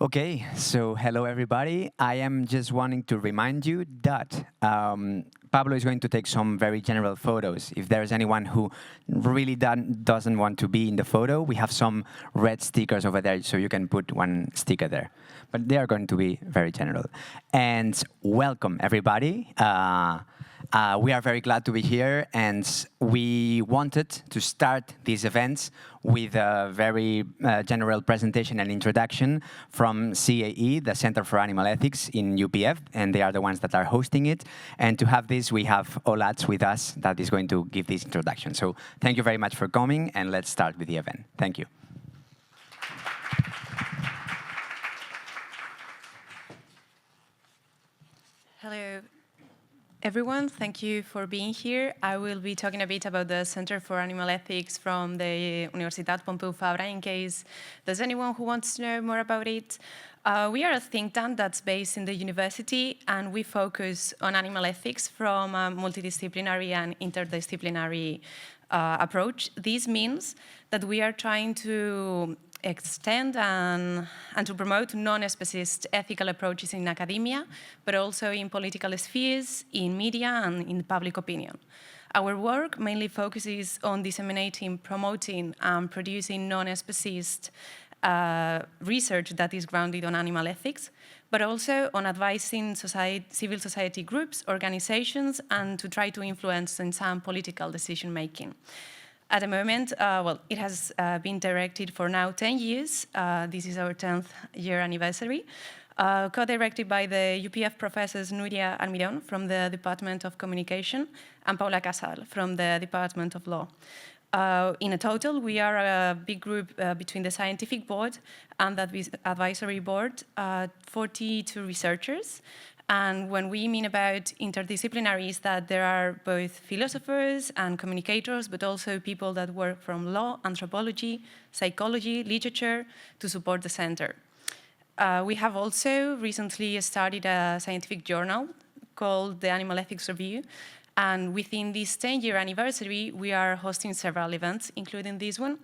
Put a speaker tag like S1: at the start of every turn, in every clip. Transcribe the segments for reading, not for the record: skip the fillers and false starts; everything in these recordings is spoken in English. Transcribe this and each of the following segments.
S1: Okay, so hello everybody. I am just wanting to remind you that Pablo is going to take some very general photos. If there's anyone who really doesn't want to be in the photo, we have some red stickers over there, so you can put one sticker there. But they are going to be very general. And welcome everybody. We are very glad to be here, and we wanted to start these events with a very general presentation and introduction from CAE, the Center for Animal Ethics in UPF, and they are the ones that are hosting it. And to have this, we have Olafsson with us that is going to give this introduction. So thank you very much for coming, and let's start with the event. Thank you.
S2: Hello, everyone. Thank you for being here. I will be talking a bit about the Center for Animal Ethics from the Universitat Pompeu Fabra, in case there's anyone who wants to know more about it. We are a think tank that's based in the university, and we focus on animal ethics from a multidisciplinary and interdisciplinary approach. This means that we are trying to extend and to promote non-specist ethical approaches in academia, but also in political spheres, in media, and in public opinion. Our work mainly focuses on disseminating, promoting, and producing non-specist research that is grounded on animal ethics, but also on advising civil society groups, organizations, and to try to influence in some political decision-making. At the moment, it has been directed for now 10 years. This is our 10th year anniversary. Co-directed by the UPF professors Nuria and Míriam from the Department of Communication and Paula Casal from the Department of Law. In a total, we are a big group between the scientific board and the advisory board, 42 researchers. And when we mean about interdisciplinary, is that there are both philosophers and communicators, but also people that work from law, anthropology, psychology, literature to support the center. We have also recently started a scientific journal called the Animal Ethics Review. And within this 10-year anniversary, we are hosting several events, including this one.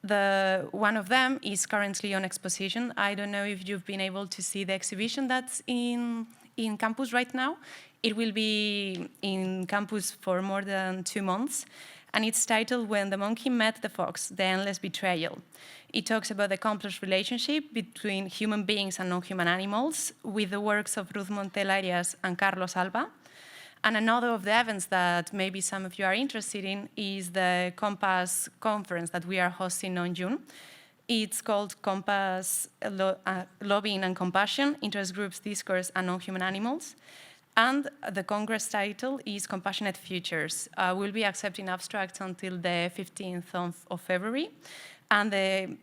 S2: One of them is currently on exposition. I don't know if you've been able to see the exhibition that's in campus right now. It will be in campus for more than 2 months, and it's titled When the Monkey Met the Fox, The Endless Betrayal. It talks about the complex relationship between human beings and non-human animals with the works of Ruth Montel-Arias and Carlos Alba. And another of the events that maybe some of you are interested in is the Compass conference that we are hosting on June. It's called Compass Lobbying and Compassion, Interest Groups, Discourse, and Non-Human Animals. And the Congress title is Compassionate Futures. We'll be accepting abstracts until the 15th of February. And the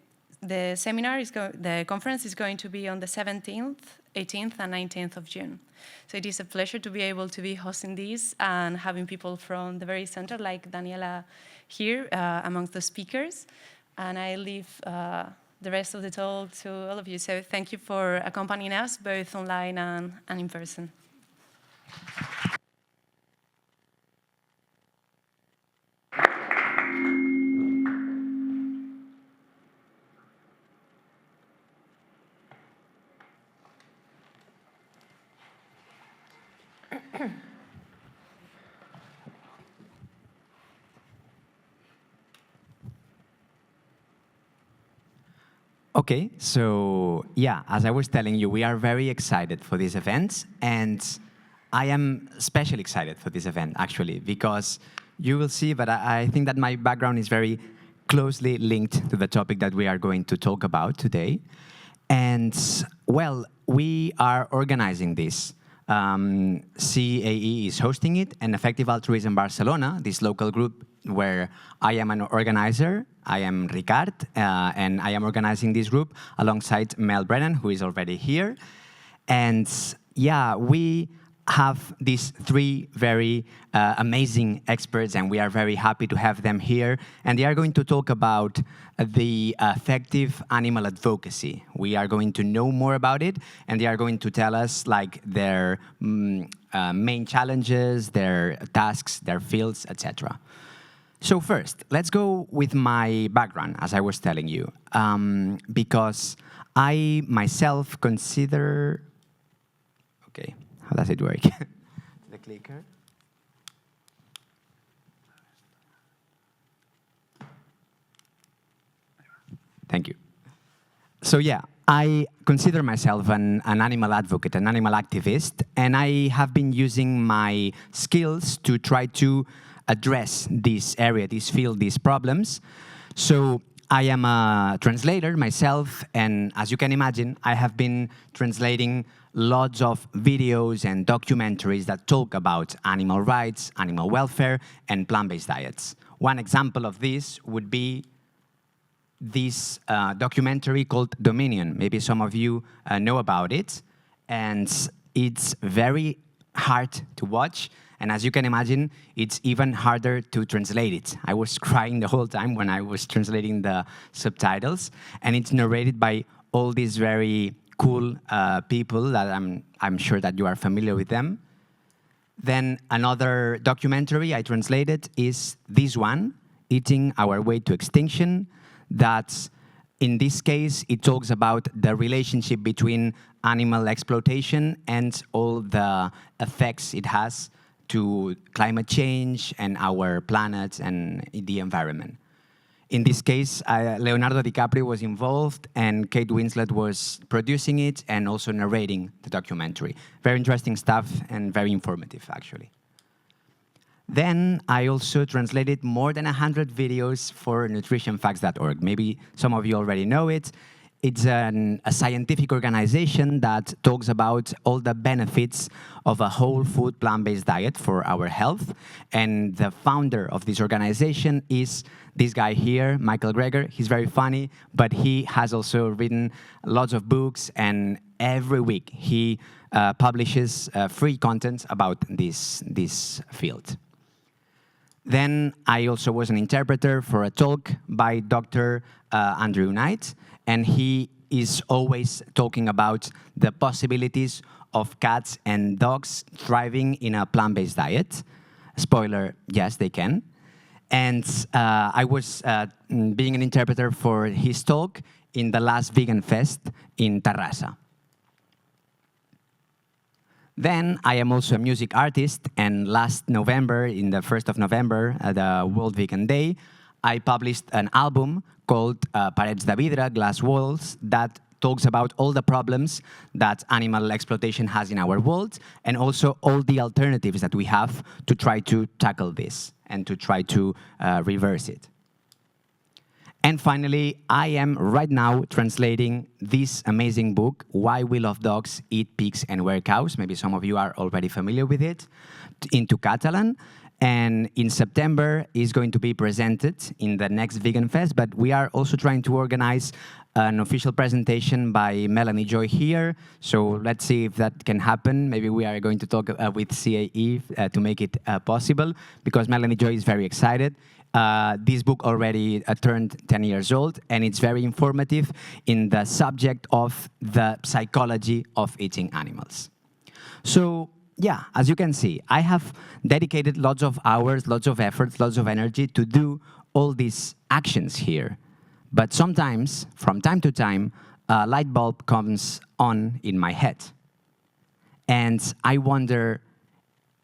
S2: conference is going to be on the 17th, 18th, and 19th of June. So it is a pleasure to be able to be hosting this and having people from the very center, like Daniela here, amongst the speakers. And I leave the rest of the talk to all of you. So thank you for accompanying us, both online and in person.
S1: Okay, so yeah, as I was telling you, we are very excited for this event, and I am especially excited for this event, actually, because you will see, but I think that my background is very closely linked to the topic that we are going to talk about today. And, well, we are organizing this. CAE is hosting it, and Effective Altruism Barcelona, this local group where I am an organizer. I am Ricard, and I am organizing this group alongside Mel Brennan, who is already here. And yeah, we have these 3 very amazing experts, and we are very happy to have them here. And they are going to talk about the effective animal advocacy. We are going to know more about it, and they are going to tell us like their main challenges, their tasks, their fields, etc. So first, let's go with my background, as I was telling you, because I myself consider, okay, how does it work? The clicker. Thank you. So yeah, I consider myself an animal advocate, an animal activist, and I have been using my skills to try to address this area, this field, these problems. So I am a translator myself, and as you can imagine, I have been translating lots of videos and documentaries that talk about animal rights, animal welfare, and plant-based diets. One example of this would be this documentary called Dominion. Maybe some of you know about it. And it's very hard to watch. And as you can imagine, it's even harder to translate it. I was crying the whole time when I was translating the subtitles. And it's narrated by all these very cool people that I'm sure that you are familiar with them. Then another documentary I translated is this one, Eating Our Way to Extinction, that in this case, it talks about the relationship between animal exploitation and all the effects it has to climate change and our planet and the environment. In this case, Leonardo DiCaprio was involved and Kate Winslet was producing it and also narrating the documentary. Very interesting stuff and very informative, actually. Then I also translated more than 100 videos for nutritionfacts.org. Maybe some of you already know it. It's a scientific organization that talks about all the benefits of a whole food plant-based diet for our health. And the founder of this organization is this guy here, Michael Greger. He's very funny, but he has also written lots of books, and every week he publishes free content about this field. Then I also was an interpreter for a talk by Dr. Andrew Knight, and he is always talking about the possibilities of cats and dogs thriving in a plant-based diet. Spoiler, yes, they can. And I was being an interpreter for his talk in the last Vegan Fest in Terrassa. Then I am also a music artist, and last November, in the 1st of November, the World Vegan Day, I published an album called Parets de Vidre, Glass Walls, that talks about all the problems that animal exploitation has in our world, and also all the alternatives that we have to try to tackle this and to try to reverse it. And finally, I am right now translating this amazing book, Why We Love Dogs, Eat Pigs, and Wear Cows. Maybe some of you are already familiar with it, into Catalan. And in September, is going to be presented in the next Vegan Fest. But we are also trying to organize an official presentation by Melanie Joy here. So let's see if that can happen. Maybe we are going to talk with CAE to make it possible, because Melanie Joy is very excited. This book already turned 10 years old, and it's very informative in the subject of the psychology of eating animals. So, yeah, as you can see, I have dedicated lots of hours, lots of efforts, lots of energy to do all these actions here. But sometimes, from time to time, a light bulb comes on in my head. And I wonder,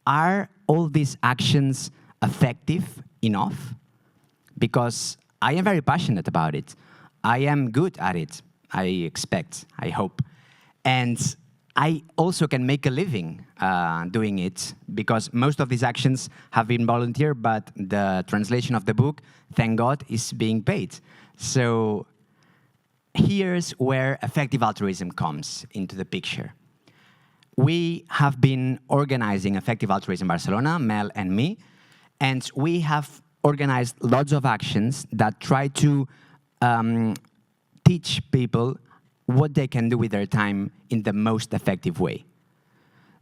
S1: are all these actions effective enough? Because I am very passionate about it. I am good at it, I expect, I hope. And I also can make a living doing it, because most of these actions have been volunteer, but the translation of the book, thank God, is being paid. So here's where effective altruism comes into the picture. We have been organizing Effective Altruism Barcelona, Mel and me, and we have organized lots of actions that try to teach people what they can do with their time in the most effective way.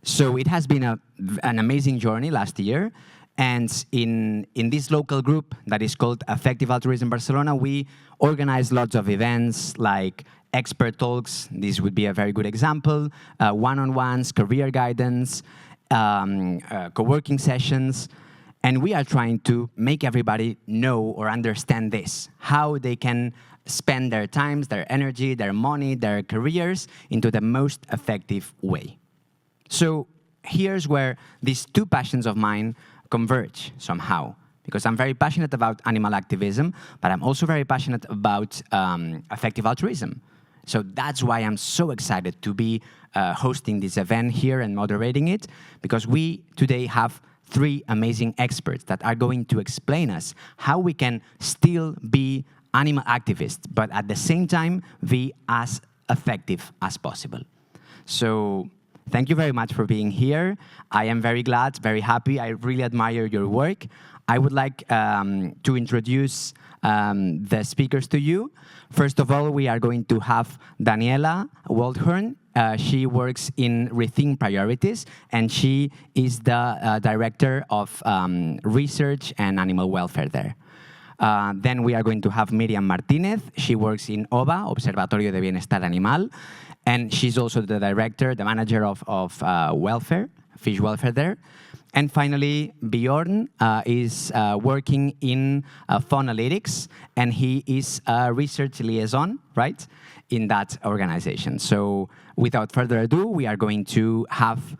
S1: So it has been an amazing journey last year, and in this local group that is called Effective Altruism Barcelona, we organized lots of events like expert talks. This would be a very good example, one-on-ones, career guidance, co-working sessions. And we are trying to make everybody know or understand this, how they can spend their times, their energy, their money, their careers into the most effective way. So here's where these two passions of mine converge somehow, because I'm very passionate about animal activism, but I'm also very passionate about effective altruism. So that's why I'm so excited to be hosting this event here and moderating it, because we today have 3 amazing experts that are going to explain us how we can still be animal activists, but at the same time be as effective as possible. So thank you very much for being here. I am very glad, very happy. I really admire your work. I would like to introduce the speakers to you. First of all, we are going to have Daniela Waldhorn. She works in Rethink Priorities, and she is the director of research and animal welfare there. Then we are going to have Míriam Martínez. She works in OBA, Observatorio de Bienestar Animal, and she's also the director, the manager of welfare, fish welfare there. And finally, Björn is working in Faunalytics, and he is a research liaison, right, in that organization. So without further ado, we are going to have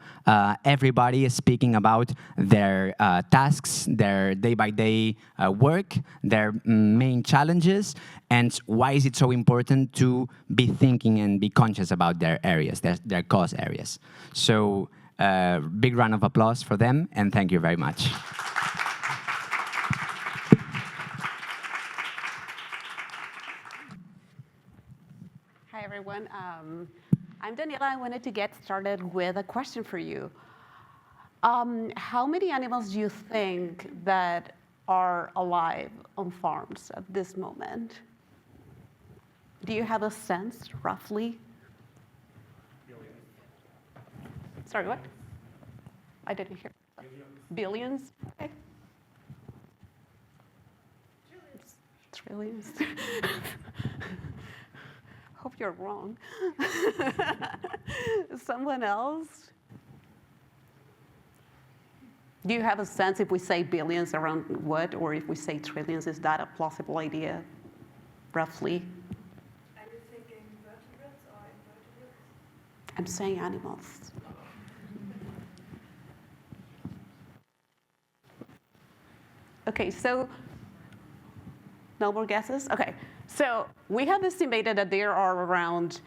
S1: everybody speaking about their tasks, their day-by-day work, their main challenges, and why is it so important to be thinking and be conscious about their areas, their cause areas. So big round of applause for them, and thank you very much.
S3: Hi, everyone. I'm Daniela. I wanted to get started with a question for you. How many animals do you think that are alive on farms at this moment? Do you have a sense, roughly? Sorry, what? I didn't hear. Billions? Okay. Trillions. Hope you're wrong. Someone else? Do you have a sense if we say billions around what, or if we say trillions, is that a plausible idea, roughly?
S4: Are you thinking vertebrates or invertebrates?
S3: I'm saying animals. Okay, so no more guesses? Okay, so we have estimated that there are around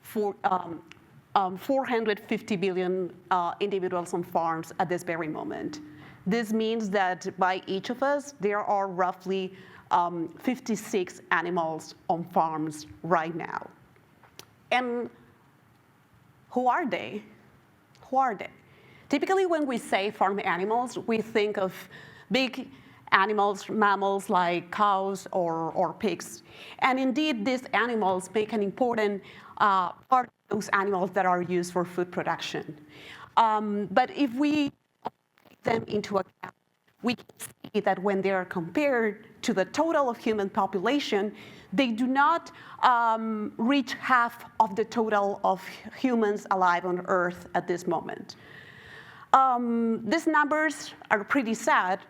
S3: 450 billion individuals on farms at this very moment. This means that by each of us, there are roughly 56 animals on farms right now. And who are they? Who are they? Typically, when we say farm animals, we think of big animals, mammals like cows or pigs. And indeed, these animals make an important part of those animals that are used for food production. But if we take them into account, we can see that when they are compared to the total of human population, they do not reach half of the total of humans alive on Earth at this moment. These numbers are pretty sad,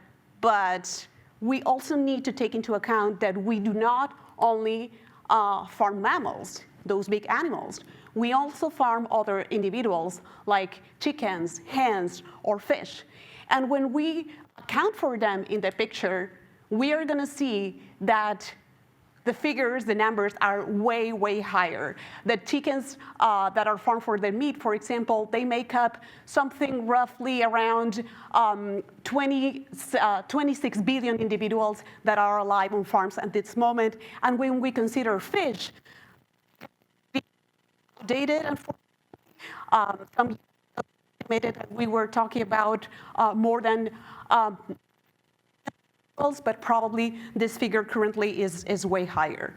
S3: but we also need to take into account that we do not only farm mammals, those big animals. We also farm other individuals like chickens, hens, or fish. And when we account for them in the picture, we are going to see that the figures, the numbers are way, way higher. The chickens that are farmed for their meat, for example, they make up something roughly around 26 billion individuals that are alive on farms at this moment. And when we consider fish, dated and some estimated that we were talking about more than but probably this figure currently is way higher.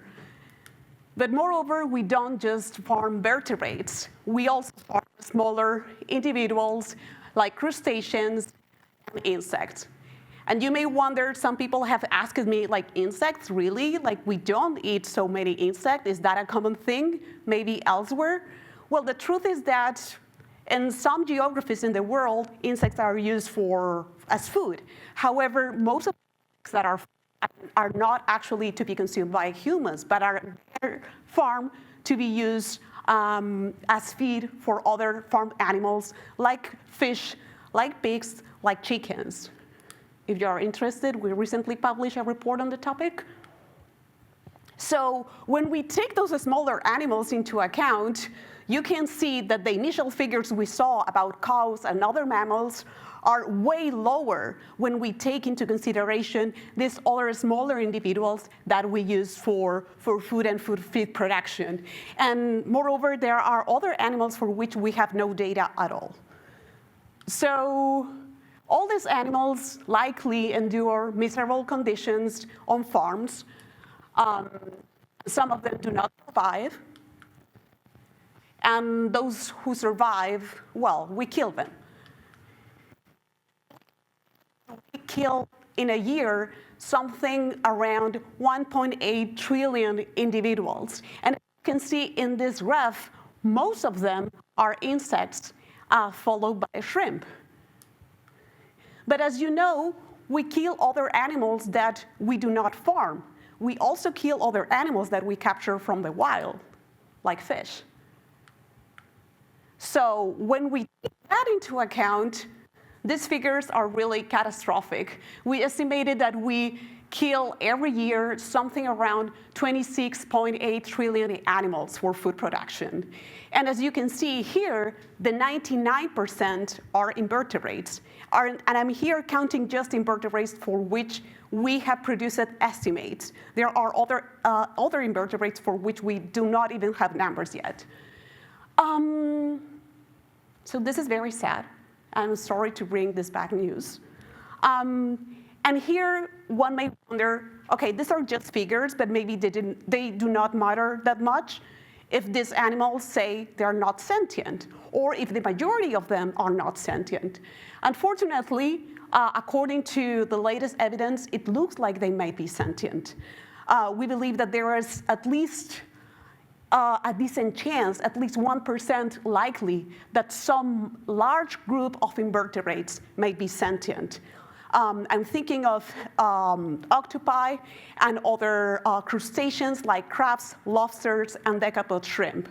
S3: But moreover, we don't just farm vertebrates. We also farm smaller individuals like crustaceans and insects. And you may wonder, some people have asked me, like, insects, really? Like, we don't eat so many insects. Is that a common thing, maybe elsewhere? Well, the truth is that in some geographies in the world, insects are used for as food. However, most of the that are not actually to be consumed by humans, but are farmed to be used as feed for other farmed animals like fish, like pigs, like chickens. If you are interested, we recently published a report on the topic. So when we take those smaller animals into account, you can see that the initial figures we saw about cows and other mammals are way lower when we take into consideration these other smaller individuals that we use for food and food feed production. And moreover, there are other animals for which we have no data at all. So all these animals likely endure miserable conditions on farms. Some of them do not survive. And those who survive, well, we kill them. We kill in a year something around 1.8 trillion individuals. And as you can see in this graph, most of them are insects followed by shrimp. But as you know, we kill other animals that we do not farm. We also kill other animals that we capture from the wild, like fish. So when we take that into account, these figures are really catastrophic. We estimated that we kill every year something around 26.8 trillion animals for food production. And as you can see here, the 99% are invertebrates. And I'm here counting just invertebrates for which we have produced estimates. There are other invertebrates for which we do not even have numbers yet. So this is very sad. I'm sorry to bring this bad news. And here one may wonder, okay, these are just figures, but maybe they do not matter that much if these animals say they're not sentient, or if the majority of them are not sentient. Unfortunately, according to the latest evidence, it looks like they might be sentient. We believe that there is at least a decent chance, at least 1% likely, that some large group of invertebrates may be sentient. I'm thinking of octopi and other crustaceans like crabs, lobsters, and decapod shrimp.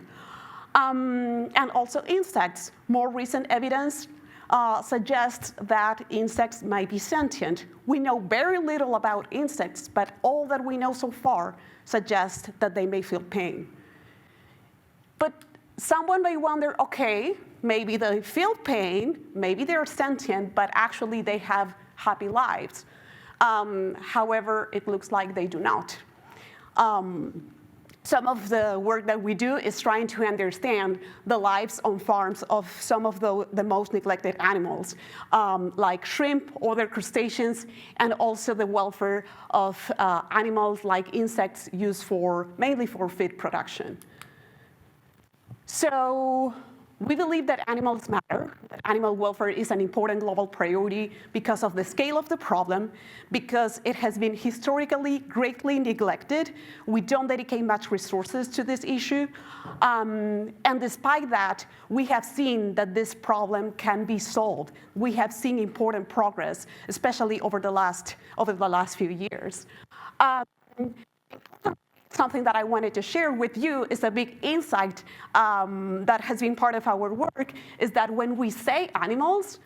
S3: And also insects. More recent evidence suggests that insects might be sentient. We know very little about insects, but all that we know so far suggests that they may feel pain. But someone may wonder, okay, maybe they feel pain, maybe they're sentient, but actually they have happy lives. However, it looks like they do not. Some of the work that we do is trying to understand the lives on farms of some of the most neglected animals, like shrimp, other crustaceans, and also the welfare of animals like insects used mainly for feed production. So we believe that animals matter, that animal welfare is an important global priority because of the scale of the problem, because it has been historically greatly neglected. We don't dedicate much resources to this issue. And despite that, we have seen that this problem can be solved. We have seen important progress, especially over the last few years. Something that I wanted to share with you is a big insight that has been part of our work, is that when we say animals,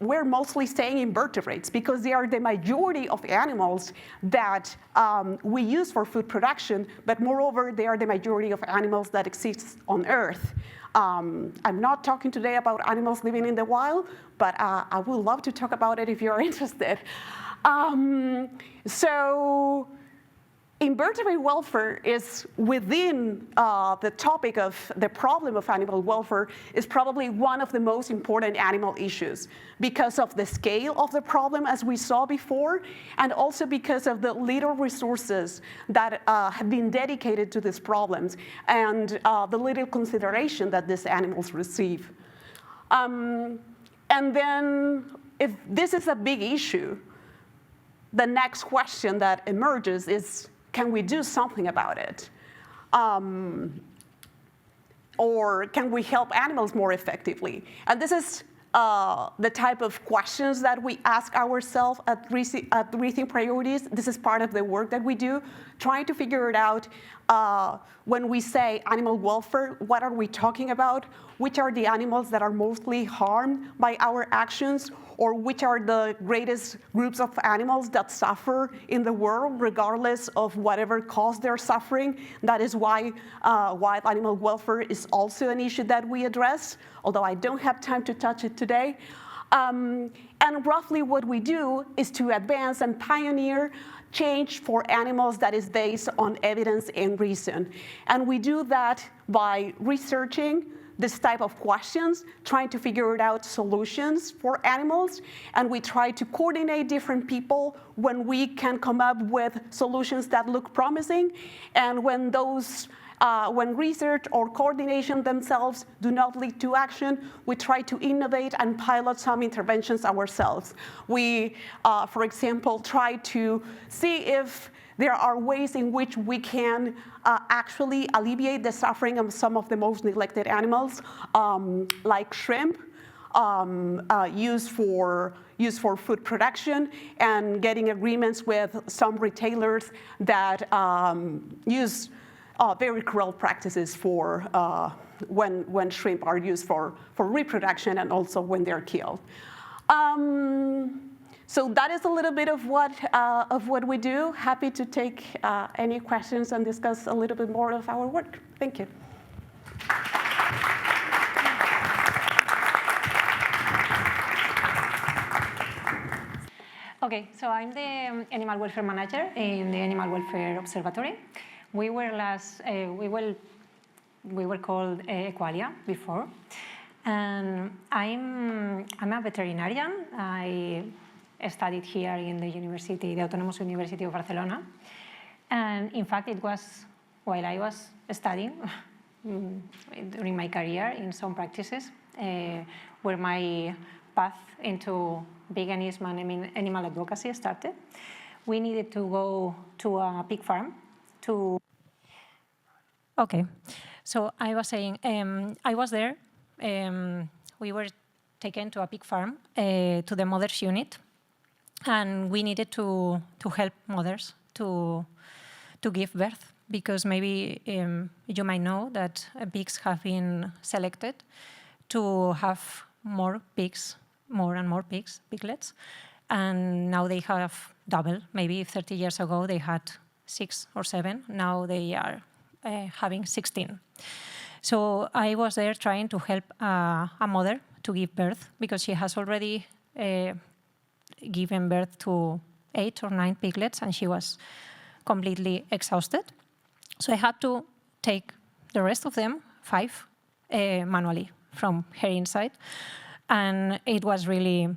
S3: we're mostly saying invertebrates because they are the majority of animals that we use for food production, but moreover, they are the majority of animals that exist on Earth. I'm not talking today about animals living in the wild, but I would love to talk about it if you're interested. So invertebrate welfare is within the topic of the problem of animal welfare is probably one of the most important animal issues because of the scale of the problem, as we saw before, and also because of the little resources that have been dedicated to these problems and the little consideration that these animals receive. And then if this is a big issue, the next question that emerges is, can we do something about it? Or can we help animals more effectively? And this is the type of questions that we ask ourselves at Rethink Priorities. This is part of the work that we do, trying to figure it out. When we say animal welfare, what are we talking about? Which are the animals that are mostly harmed by our actions? Or which are the greatest groups of animals that suffer in the world, regardless of whatever cause they're suffering? That is why wild animal welfare is also an issue that we address, although I don't have time to touch it today. And roughly what we do is to advance and pioneer change for animals that is based on evidence and reason. And we do that by researching this type of questions, trying to figure out solutions for animals, and we try to coordinate different people when we can come up with solutions that look promising, and when those when research or coordination themselves do not lead to action, we try to innovate and pilot some interventions ourselves. We, for example, try to see if there are ways in which we can actually alleviate the suffering of some of the most neglected animals, like shrimp, used for food production, and getting agreements with some retailers that use very cruel practices for when shrimp are used for reproduction and also when they're killed. So that is a little bit of what we do. Happy to take any questions and discuss a little bit more of our work. Thank you.
S5: Okay, so I'm the animal welfare manager in the Animal Welfare Observatory. We were called Equalia before, and I'm a veterinarian. I studied here in the university, the Autonomous University of Barcelona. And in fact, it was while I was studying during my career in some practices where my path into veganism and animal advocacy started. We needed to go to a pig farm to... Okay, so I was saying, I was there. We were taken to a pig farm, to the mothers unit. And we needed to help mothers to give birth, because maybe you might know that pigs have been selected to have more and more piglets, and now they have double. Maybe 30 years ago they had 6 or 7, now they are having 16. So I was there trying to help a mother to give birth, because she has already given birth to 8 or 9 piglets, and she was completely exhausted. So I had to take the rest of them, 5, manually from her inside. And it was really,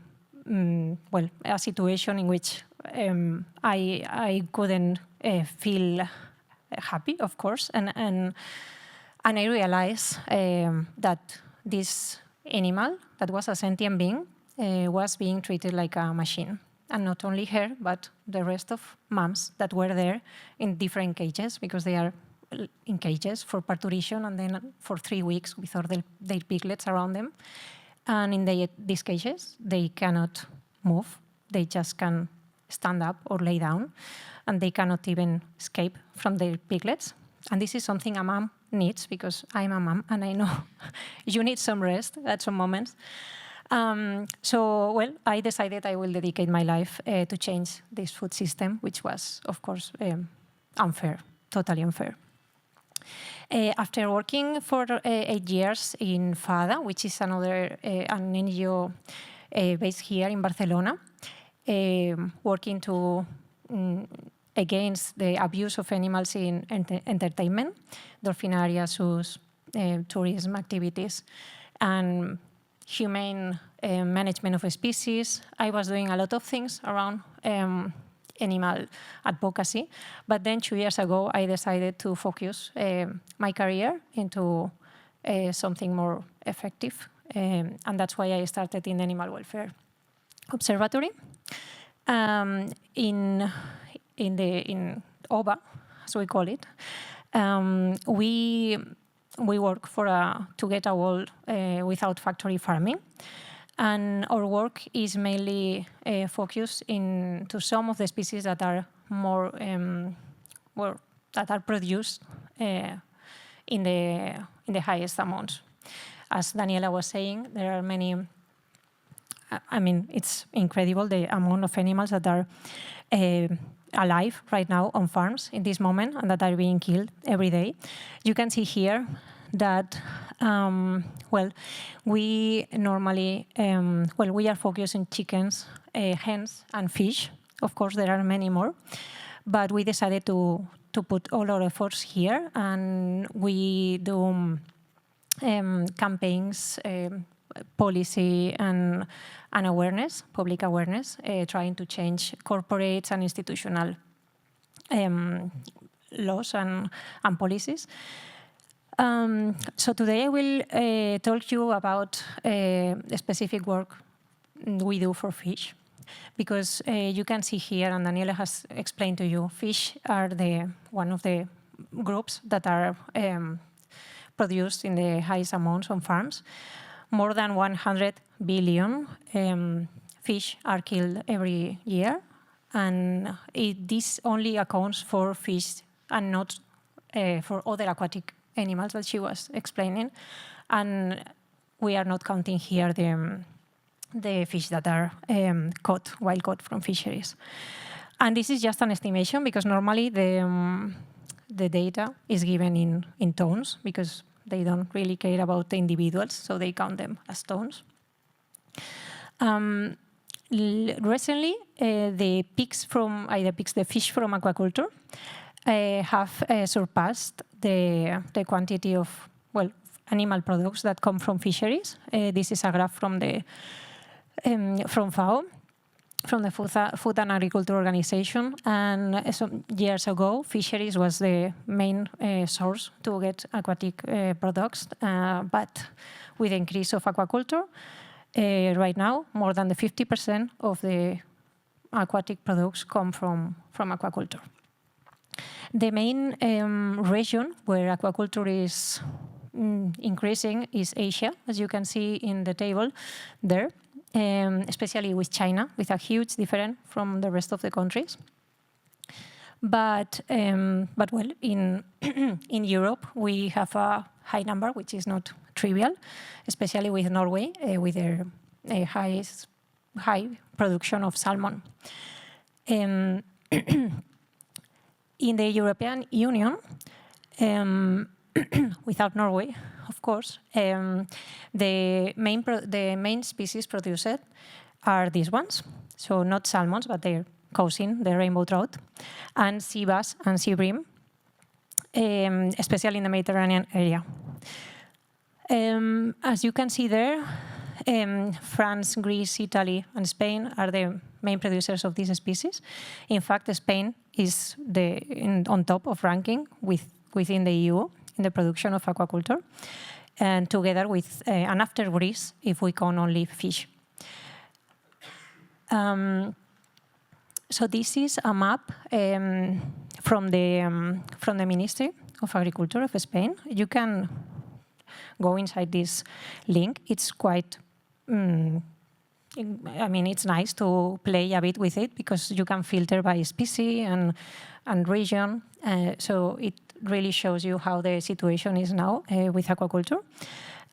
S5: well, a situation in which I couldn't feel happy, of course. And I realized that this animal, that was a sentient being, was being treated like a machine. And not only her, but the rest of moms that were there in different cages, because they are in cages for parturition and then for 3 weeks with all their piglets around them. And in these cages, they cannot move. They just can stand up or lay down, and they cannot even escape from their piglets. And this is something a mom needs, because I'm a mom, and I know you need some rest at some moments. So, well, I decided I will dedicate my life to change this food system, which was, of course, unfair, totally unfair. After working for 8 years in Fabra, which is another an NGO based here in Barcelona, working to against the abuse of animals in entertainment, dolphinaria, zoos, tourism activities, and humane management of species. I was doing a lot of things around animal advocacy, but then 2 years ago I decided to focus my career into something more effective, and that's why I started in Animal Welfare Observatory in OBA, as we call it. We work to get a world without factory farming. And our work is mainly focused into some of the species that are more, that are produced in the highest amounts. As Daniela was saying, there are many. I mean, it's incredible the amount of animals that are alive right now on farms in this moment and that are being killed every day. You can see here that, we normally, we are focused on chickens, hens, and fish. Of course, there are many more, but we decided to put all our efforts here, and we do campaigns, policy, and awareness, public awareness, trying to change corporates and institutional laws and policies. So today I will talk you about a specific work we do for fish, because you can see here, and Daniela has explained to you, fish are one of the groups that are produced in the highest amounts on farms. More than 100 billion fish are killed every year, and this only accounts for fish and not for other aquatic animals that she was explaining. And we are not counting here the fish that are wild caught from fisheries. And this is just an estimation, because normally the data is given in tons, because they don't really care about the individuals, so they count them as tons. Recently, the fish from aquaculture have surpassed the quantity of animal products that come from fisheries. This is a graph from FAO, from the Food and Agriculture Organization, and some years ago, fisheries was the main source to get aquatic products, but with the increase of aquaculture, right now, more than 50% of the aquatic products come from aquaculture. The main region where aquaculture is increasing is Asia, as you can see in the table there. Especially with China, with a huge difference from the rest of the countries. But in Europe, we have a high number, which is not trivial, especially with Norway, with their high production of salmon. In the European Union, without Norway, of course, the main species produced are these ones. So not salmons, but their cousin, the rainbow trout, and sea bass and sea bream, especially in the Mediterranean area. As you can see there, France, Greece, Italy, and Spain are the main producers of these species. In fact, Spain is on top of ranking within the EU in the production of aquaculture, and together with, and after Greece, if we count only fish. So this is a map from the Ministry of Agriculture of Spain. You can go inside this link. It's quite, it's nice to play a bit with it, because you can filter by species and region. So it really shows you how the situation is now with aquaculture.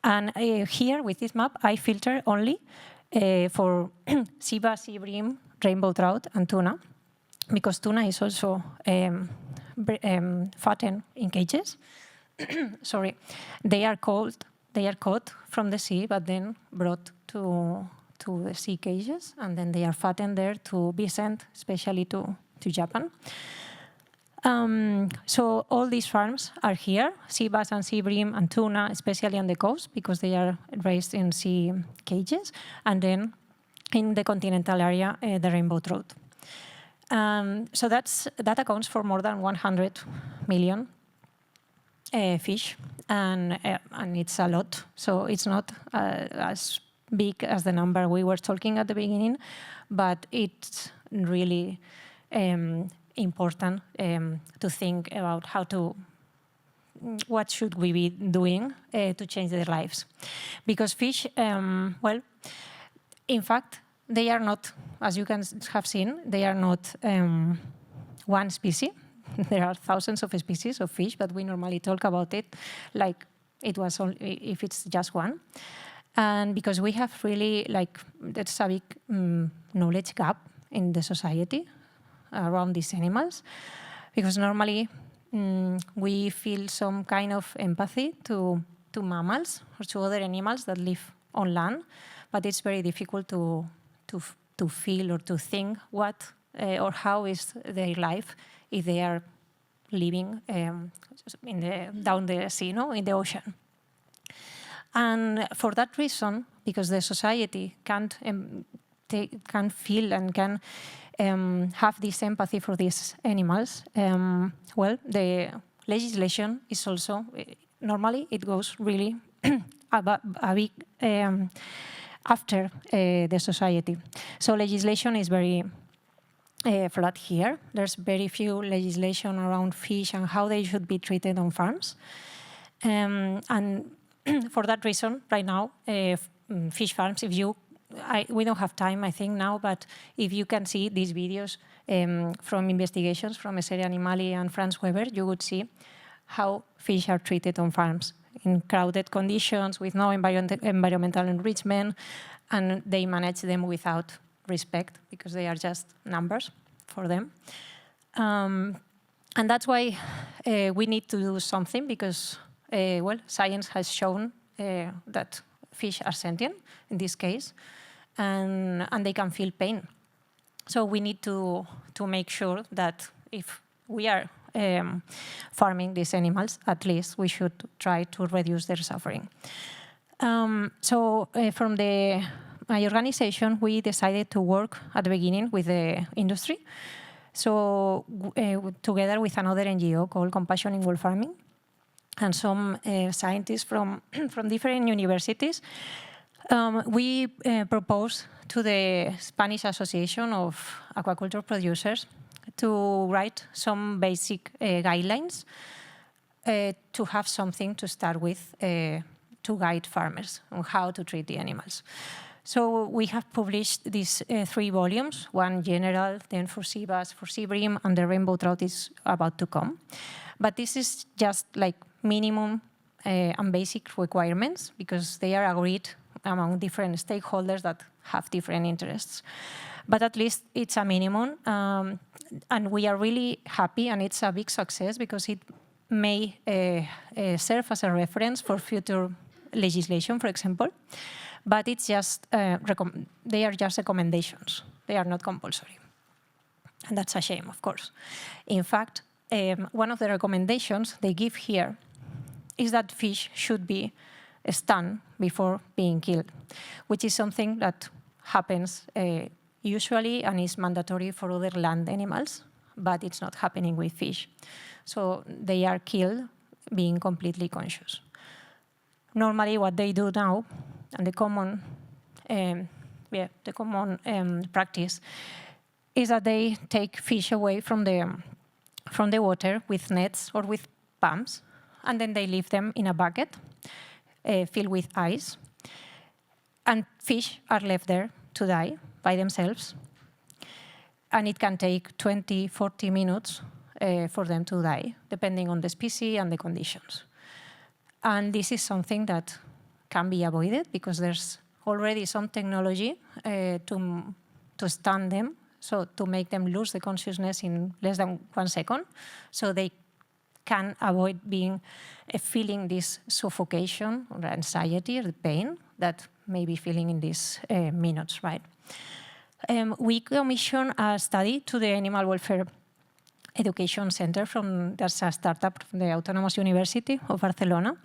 S5: And here, with this map, I filter only for sea bass, sea bream, rainbow trout, and tuna, because tuna is also fattened in cages. Sorry, they are caught from the sea, but then brought to the sea cages, and then they are fattened there to be sent, especially to Japan. So all these farms are here, sea bass and sea bream and tuna, especially on the coast, because they are raised in sea cages, and then in the continental area, the rainbow trout. So that accounts for more than 100 million fish, and it's a lot. So it's not as big as the number we were talking at the beginning, but it's really important to think about what should we be doing to change their lives. Because fish, in fact, they are not, as you can have seen, they are not one species. There are thousands of species of fish, but we normally talk about it like it was only if it's just one. And because we have really, there's a big knowledge gap in the society around these animals, because normally we feel some kind of empathy to mammals or to other animals that live on land, but it's very difficult to feel or to think what or how is their life if they are living down the sea, in the ocean. And for that reason, because the society can't feel and can have this empathy for these animals, well, the legislation is also, normally it goes really a big after the society. So legislation is very flat here. There's very few legislation around fish and how they should be treated on farms. And for that reason, right now, fish farms, we don't have time, I think, now, but if you can see these videos from investigations from Essere Animali and Franz Weber, you would see how fish are treated on farms in crowded conditions with no environmental enrichment, and they manage them without respect because they are just numbers for them. And that's why we need to do something because, well, science has shown that fish are sentient in this case, and they can feel pain. So we need to make sure that if we are farming these animals, at least we should try to reduce their suffering. From my organization, we decided to work at the beginning with the industry. So together with another NGO called Compassion in Wolf Farming, and some scientists from different universities, we proposed to the Spanish Association of Aquaculture Producers to write some basic guidelines to have something to start with to guide farmers on how to treat the animals. So we have published these 3 volumes, one general, then for sea bass, for sea bream, and the rainbow trout is about to come. But this is just like minimum and basic requirements because they are agreed among different stakeholders that have different interests. But at least it's a minimum, and we are really happy, and it's a big success because it may serve as a reference for future legislation, for example. But it's just they are just recommendations. They are not compulsory, and that's a shame, of course. In fact, one of the recommendations they give here is that fish should be stunned before being killed, which is something that happens usually and is mandatory for other land animals, but it's not happening with fish. So they are killed being completely conscious. Normally what they do now, and the common practice, is that they take fish away from the water with nets or with pumps, and then they leave them in a bucket filled with ice. And fish are left there to die by themselves. And it can take 20, 40 minutes for them to die, depending on the species and the conditions. And this is something that can be avoided because there's already some technology to stun them, so to make them lose the consciousness in less than 1 second, so they can avoid feeling this suffocation or anxiety or the pain that may be feeling in these minutes, right? We commissioned a study to the Animal Welfare Education Center that's a startup from the Autonomous University of Barcelona.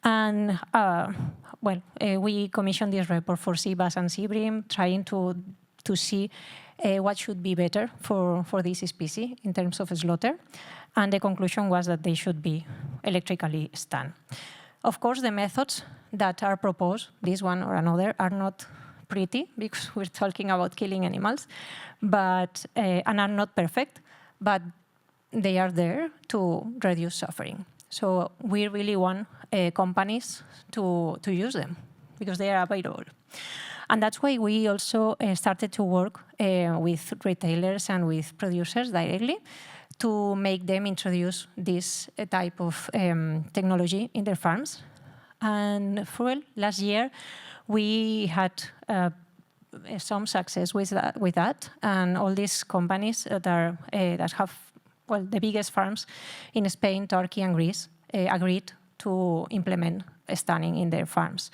S5: And we commissioned this report for sea bass and sea bream, trying to see what should be better for this species in terms of slaughter. And the conclusion was that they should be electrically stunned. Of course, the methods that are proposed, this one or another, are not pretty because we're talking about killing animals, but and are not perfect, but they are there to reduce suffering. So we really want companies to use them because they are available. And that's why we also started to work with retailers and with producers directly to make them introduce this type of technology in their farms. And for last year, we had some success with that, and all these companies that are that have the biggest farms in Spain, Turkey, and Greece agreed to implement stunning in their farms.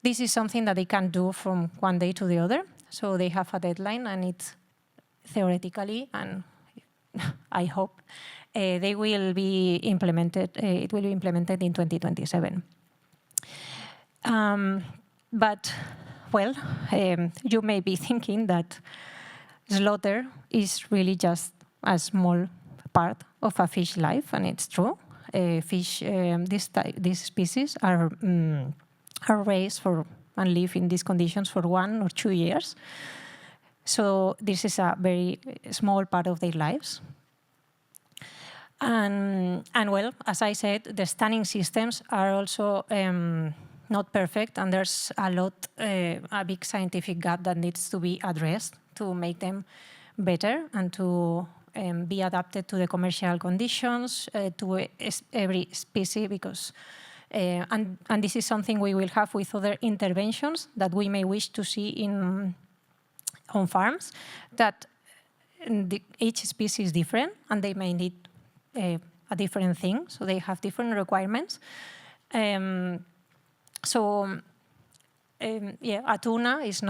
S5: This is something that they can't do from one day to the other, so they have a deadline, and it's theoretically, and I hope they will be implemented. It will be implemented in 2027. But well, you may be thinking that slaughter is really just a small part of a fish life, and it's true. Fish, these species are raised for and live in these conditions for 1 or 2 years. So this is a very small part of their lives. And well, as I said, the stunning systems are also not perfect, and there's a big scientific gap that needs to be addressed to make them better and to be adapted to the commercial conditions, to every species, because and this is something we will have with other interventions that we may wish to see on farms, that each species is different and they may need a different thing, so they have different requirements. Yeah, a tuna is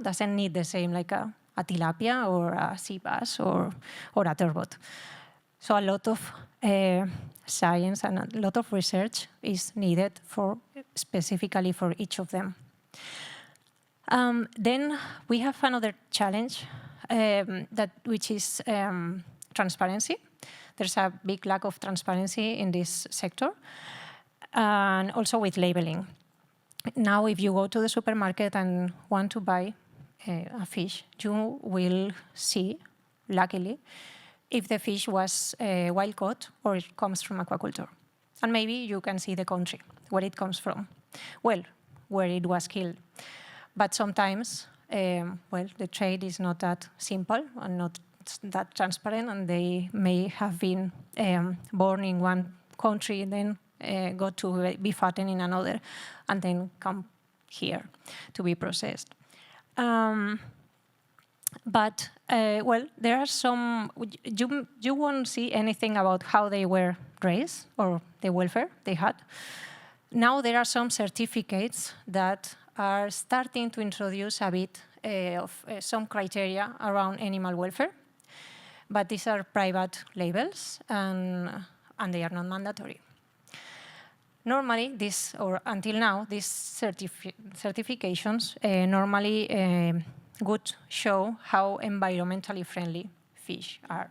S5: doesn't need the same like a tilapia or a sea bass or a turbot. So a lot of science and a lot of research is needed specifically for each of them. Then we have another challenge, which is transparency. There's a big lack of transparency in this sector, and also with labeling. Now, if you go to the supermarket and want to buy a fish, you will see, luckily, if the fish was wild caught or it comes from aquaculture. And maybe you can see the country, where it comes from, well, where it was killed. But sometimes, well, the trade is not that simple and not that transparent, and they may have been born in one country and then go to be fattened in another, and then come here to be processed. But, well, there are some, you won't see anything about how they were raised or the welfare they had. Now there are some certificates that are starting to introduce a bit of some criteria around animal welfare, but these are private labels and they are not mandatory. Normally, until now, these certifications normally would show how environmentally friendly fish are.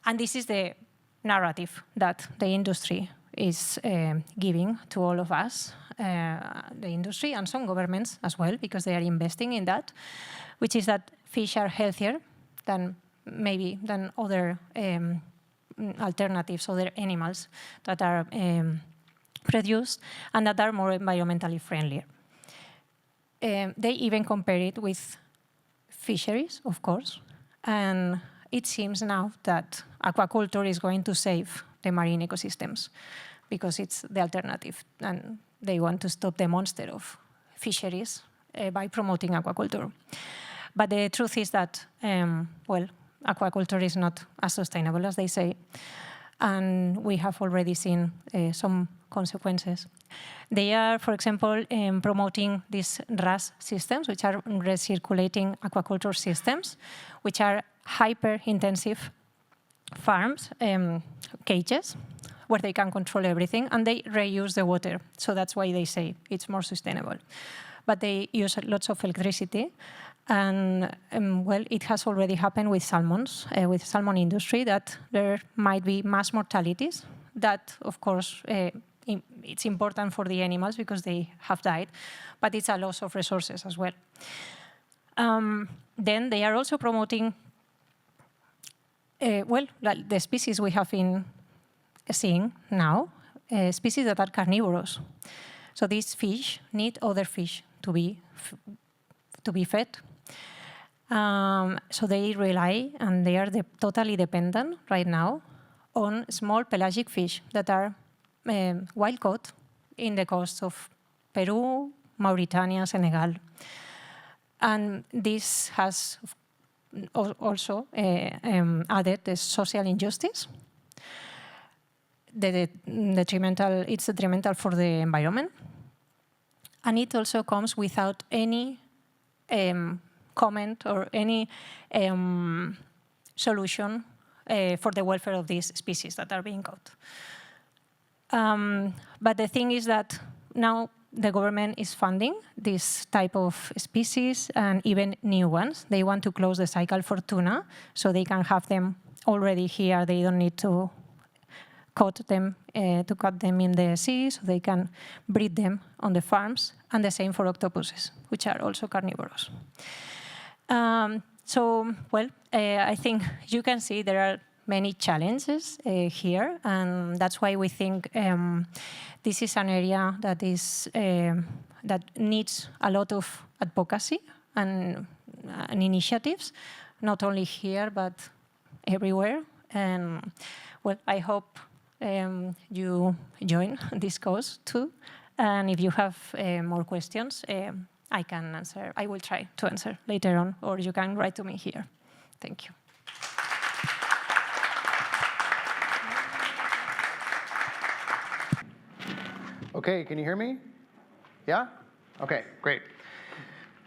S5: And this is the narrative that the industry is giving to all of us, the industry and some governments as well, because they are investing in that, which is that fish are healthier than other alternatives, other animals that are produced and that are more environmentally friendly. They even compare it with fisheries, of course, and it seems now that aquaculture is going to save the marine ecosystems because it's the alternative, and they want to stop the monster of fisheries by promoting aquaculture. But the truth is that, well, aquaculture is not as sustainable as they say, and we have already seen some consequences. They are, for example, promoting these RAS systems, which are recirculating aquaculture systems, which are hyper-intensive farms, cages, where they can control everything, and they reuse the water. So that's why they say it's more sustainable. But they use lots of electricity, and well, it has already happened with salmons, with salmon industry, that there might be mass mortalities. That, of course, it's important for the animals because they have died, but it's a loss of resources as well. Then they are also promoting, well, the species we have been seeing now, species that are carnivorous. So these fish need other fish to be fed. So they rely, and they are totally dependent right now, on small pelagic fish that are wild caught in the coasts of Peru, Mauritania, Senegal. And this has also added the social injustice. It's detrimental for the environment. And it also comes without any comment or any solution for the welfare of these species that are being caught. But the thing is that now the government is funding this type of species and even new ones. They want to close the cycle for tuna so they can have them already here. They don't need to cut them in the sea, so they can breed them on the farms. And the same for octopuses, which are also carnivorous. I think you can see there are many challenges here, and that's why we think this is an area that needs a lot of advocacy and initiatives, not only here but everywhere. And well, I hope you join this cause too. And if you have more questions, I can answer. I will try to answer later on, or you can write to me here. Thank you.
S6: Okay, can you hear me? Yeah? Okay, great.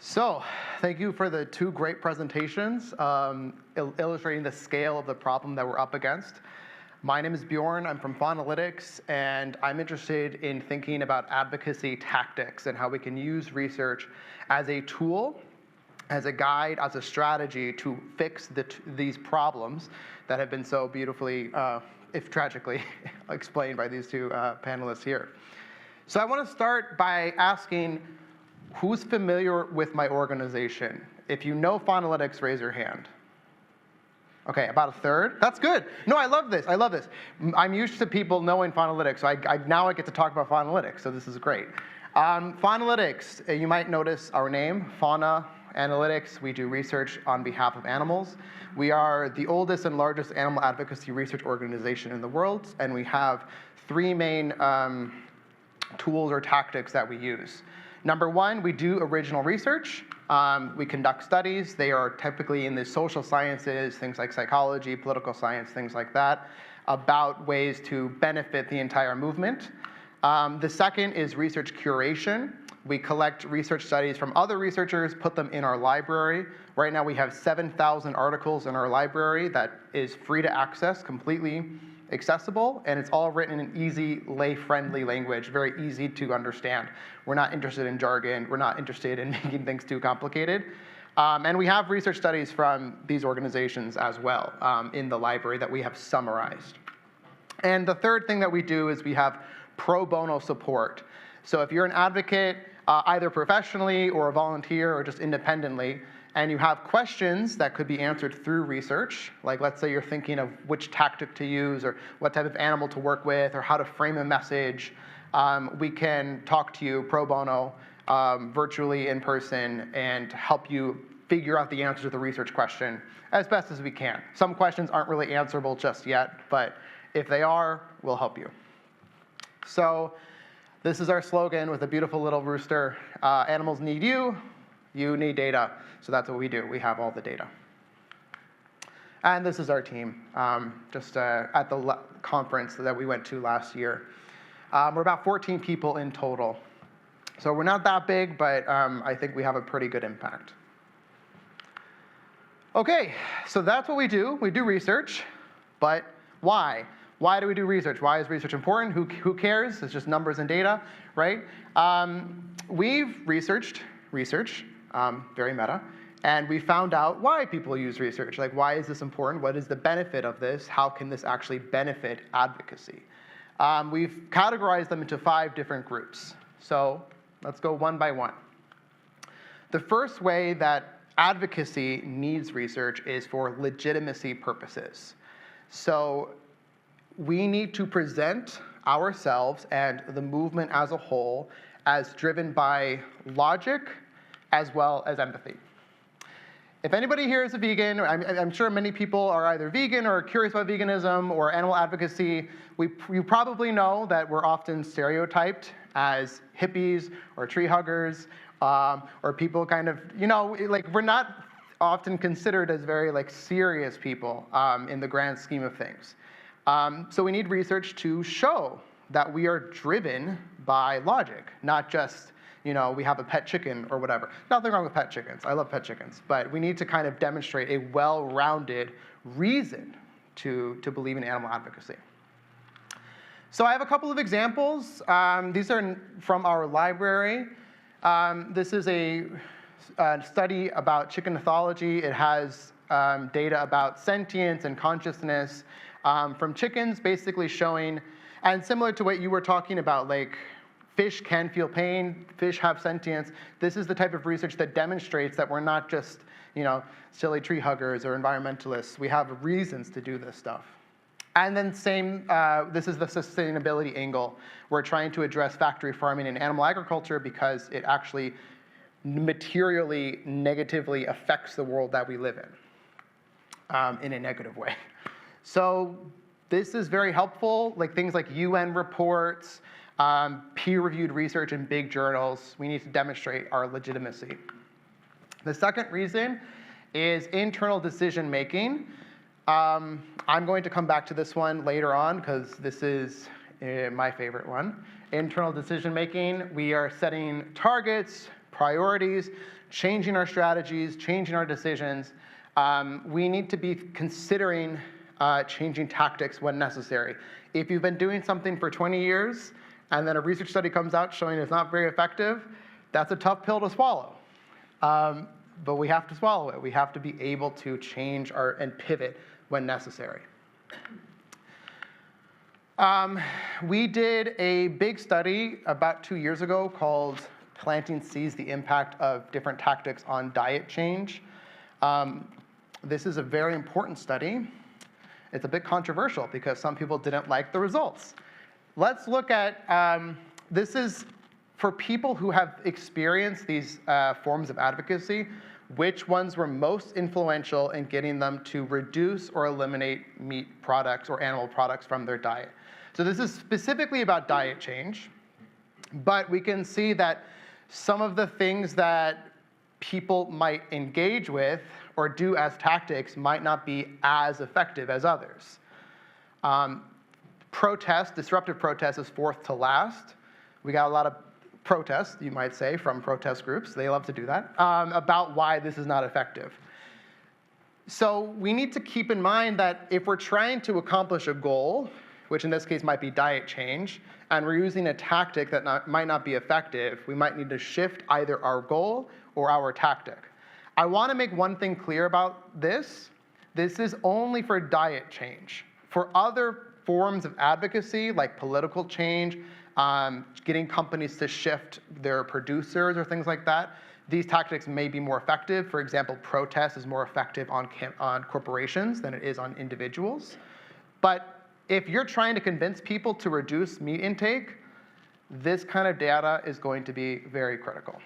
S6: So, thank you for the two great presentations illustrating the scale of the problem that we're up against. My name is Björn, I'm from Faunalytics, and I'm interested in thinking about advocacy tactics and how we can use research as a tool, as a guide, as a strategy to fix these problems that have been so beautifully, if tragically, explained by these two panelists here. So I want to start by asking, who's familiar with my organization? If you know Faunalytics, raise your hand. Okay, about a third. That's good. No, I love this. I love this. I'm used to people knowing Faunalytics, so now I get to talk about Faunalytics, so this is great. Faunalytics, you might notice our name, Fauna Analytics. We do research on behalf of animals. We are the oldest and largest animal advocacy research organization in the world, and we have three main tools or tactics that we use. Number one, we do original research. We conduct studies. They are typically in the social sciences, things like psychology, political science, things like that, about ways to benefit the entire movement. The second is research curation. We collect research studies from other researchers, put them in our library. Right now we have 7,000 articles in our library that is free to access, completely accessible, and it's all written in easy, lay-friendly language, very easy to understand. We're not interested in jargon. We're not interested in making things too complicated. And we have research studies from these organizations as well in the library that we have summarized. And the third thing that we do is we have pro bono support. So if you're an advocate, either professionally or a volunteer or just independently, and you have questions that could be answered through research, like let's say you're thinking of which tactic to use or what type of animal to work with or how to frame a message, we can talk to you pro bono, virtually in person, and help you figure out the answer to the research question as best as we can. Some questions aren't really answerable just yet, but if they are, we'll help you. So this is our slogan with a beautiful little rooster. Animals need you, you need data. So that's what we do. We have all the data. And this is our team, just at the conference that we went to last year. We're about 14 people in total. So we're not that big, but I think we have a pretty good impact. Okay, so that's what we do. We do research, but why? Why do we do research? Why is research important? Who cares? It's just numbers and data, right? We've researched research, very meta, and we found out why people use research. Like, why is this important? What is the benefit of this? How can this actually benefit advocacy? We've categorized them into 5 different groups. So let's go one by one. The first way that advocacy needs research is for legitimacy purposes. So we need to present ourselves and the movement as a whole as driven by logic as well as empathy. If anybody here is a vegan, I'm sure many people are either vegan or curious about veganism or animal advocacy, you probably know that we're often stereotyped as hippies or tree huggers, or people kind of, like we're not often considered as very like serious people in the grand scheme of things. So we need research to show that we are driven by logic, not just we have a pet chicken or whatever. Nothing wrong with pet chickens. I love pet chickens. But we need to kind of demonstrate a well-rounded reason to believe in animal advocacy. So I have a couple of examples. These are from our library. This is a study about chicken ethology. It has data about sentience and consciousness from chickens, basically showing, and similar to what you were talking about, like fish can feel pain, fish have sentience. This is the type of research that demonstrates that we're not just, silly tree huggers or environmentalists. We have reasons to do this stuff. And then this is the sustainability angle. We're trying to address factory farming and animal agriculture because it actually materially negatively affects the world that we live in a negative way. So this is very helpful, like things like UN reports, peer-reviewed research in big journals. We need to demonstrate our legitimacy. The second reason is internal decision-making. I'm going to come back to this one later on because this is my favorite one. Internal decision-making, we are setting targets, priorities, changing our strategies, changing our decisions. We need to be considering changing tactics when necessary. If you've been doing something for 20 years, and then a research study comes out showing it's not very effective, that's a tough pill to swallow. But we have to swallow it. We have to be able to change and pivot when necessary. We did a big study about 2 years ago called Planting Seeds, the Impact of Different Tactics on Diet Change. This is a very important study. It's a bit controversial because some people didn't like the results. Let's look at, this is for people who have experienced these forms of advocacy, which ones were most influential in getting them to reduce or eliminate meat products or animal products from their diet. So this is specifically about diet change, but we can see that some of the things that people might engage with or do as tactics might not be as effective as others. Disruptive protest is fourth to last. We got a lot of protests, you might say, from protest groups. They love to do that, about why this is not effective. So we need to keep in mind that if we're trying to accomplish a goal, which in this case might be diet change, and we're using a tactic that might not be effective, we might need to shift either our goal or our tactic. I want to make one thing clear about this. This is only for diet change. For other forms of advocacy, like political change, getting companies to shift their producers or things like that, these tactics may be more effective. For example, protest is more effective on corporations than it is on individuals. But if you're trying to convince people to reduce meat intake, this kind of data is going to be very critical.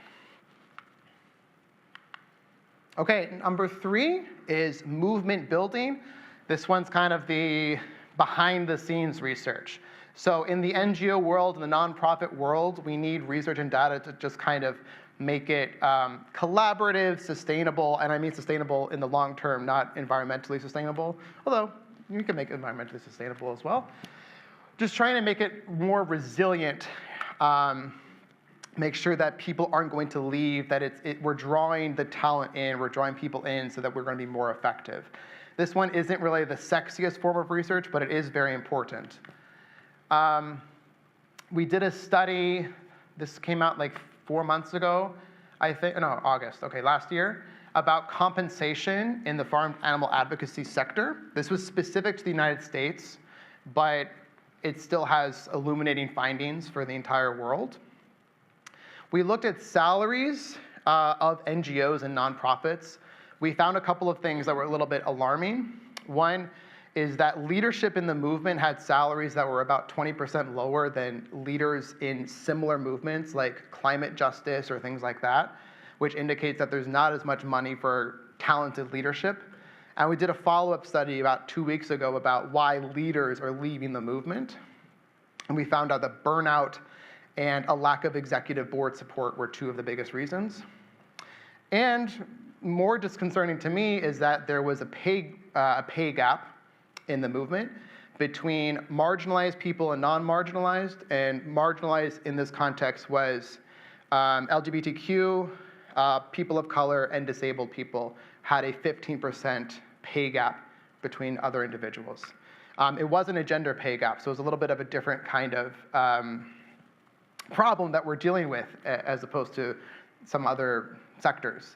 S6: Okay, number 3 is movement building. This one's kind of the behind-the-scenes research. So in the NGO world, in the nonprofit world, we need research and data to just kind of make it collaborative, sustainable, and I mean sustainable in the long term, not environmentally sustainable, although you can make it environmentally sustainable as well. Just trying to make it more resilient, make sure that people aren't going to leave, that we're drawing the talent in, we're drawing people in so that we're going to be more effective. This one isn't really the sexiest form of research, but it is very important. We did a study, this came out like 4 months ago, August, okay, last year, about compensation in the farm animal advocacy sector. This was specific to the United States, but it still has illuminating findings for the entire world. We looked at salaries of NGOs and nonprofits. We found a couple of things that were a little bit alarming. One is that leadership in the movement had salaries that were about 20% lower than leaders in similar movements like climate justice or things like that, which indicates that there's not as much money for talented leadership. And we did a follow-up study about 2 weeks ago about why leaders are leaving the movement. And we found out that burnout and a lack of executive board support were two of the biggest reasons. And more disconcerting to me is that there was a pay gap in the movement between marginalized people and non-marginalized, and marginalized in this context was LGBTQ, people of color, and disabled people had a 15% pay gap between other individuals. It wasn't a gender pay gap, so it was a little bit of a different kind of problem that we're dealing with as opposed to some other sectors.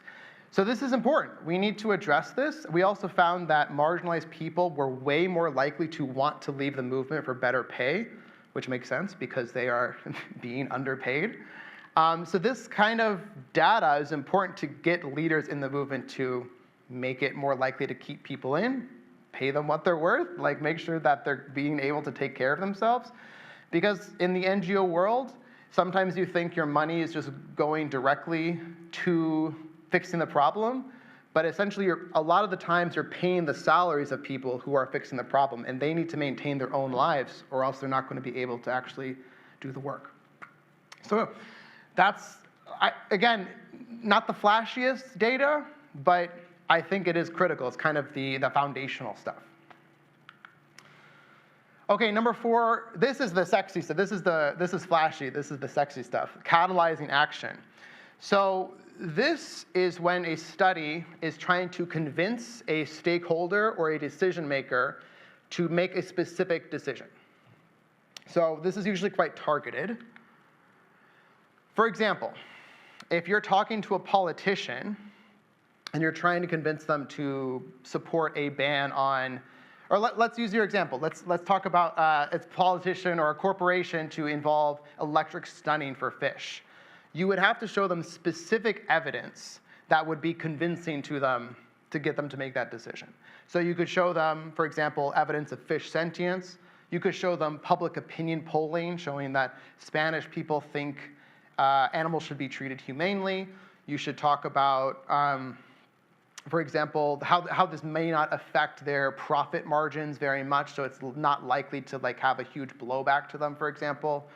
S6: So this is important. We need to address this. We also found that marginalized people were way more likely to want to leave the movement for better pay, which makes sense because they are being underpaid. So this kind of data is important to get leaders in the movement to make it more likely to keep people in, pay them what they're worth, like make sure that they're being able to take care of themselves. Because in the NGO world, sometimes you think your money is just going directly to fixing the problem, but essentially a lot of the times you're paying the salaries of people who are fixing the problem, and they need to maintain their own lives or else they're not going to be able to actually do the work. So that's, again, not the flashiest data, but I think it is critical. It's kind of the foundational stuff. Okay, number 4, this is the sexy stuff. This is flashy. This is the sexy stuff. Catalyzing action. So this is when a study is trying to convince a stakeholder or a decision maker to make a specific decision. So this is usually quite targeted. For example, if you're talking to a politician and you're trying to convince them to support a ban on, or let's use your example. Let's talk about a politician or a corporation to involve electric stunning for fish. You would have to show them specific evidence that would be convincing to them to get them to make that decision. So you could show them, for example, evidence of fish sentience. You could show them public opinion polling showing that Spanish people think animals should be treated humanely. You should talk about, for example, how this may not affect their profit margins very much, so it's not likely to have a huge blowback to them, for example.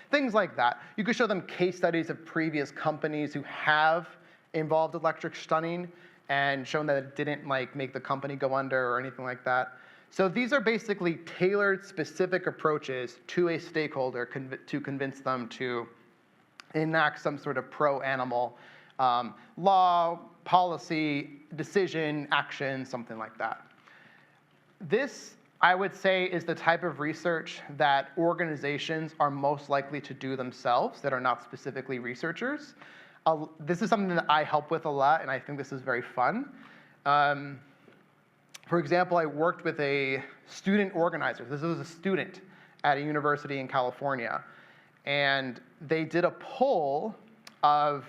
S6: Things like that. You could show them case studies of previous companies who have involved electric stunning and shown that it didn't make the company go under or anything like that. So these are basically tailored, specific approaches to a stakeholder to convince them to enact some sort of pro-animal law, policy, decision, action, something like that. This, I would say, is the type of research that organizations are most likely to do themselves that are not specifically researchers. This is something that I help with a lot, and I think this is very fun. For example, I worked with a student organizer. This was a student at a university in California. And they did a poll of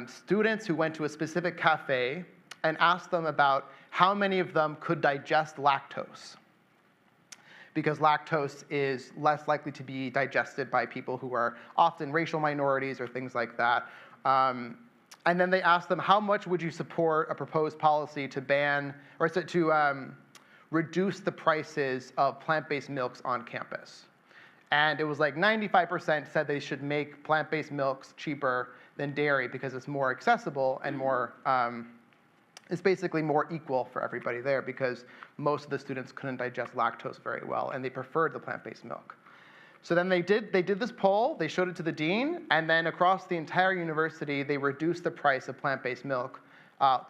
S6: students who went to a specific cafe and asked them about how many of them could digest lactose, because lactose is less likely to be digested by people who are often racial minorities or things like that. And then they asked them, how much would you support a proposed policy to ban, or to reduce the prices of plant-based milks on campus? And it was 95% said they should make plant-based milks cheaper than dairy because it's more accessible and more, it's basically more equal for everybody there because most of the students couldn't digest lactose very well and they preferred the plant-based milk. So then they did this poll, they showed it to the dean, and then across the entire university, they reduced the price of plant-based milk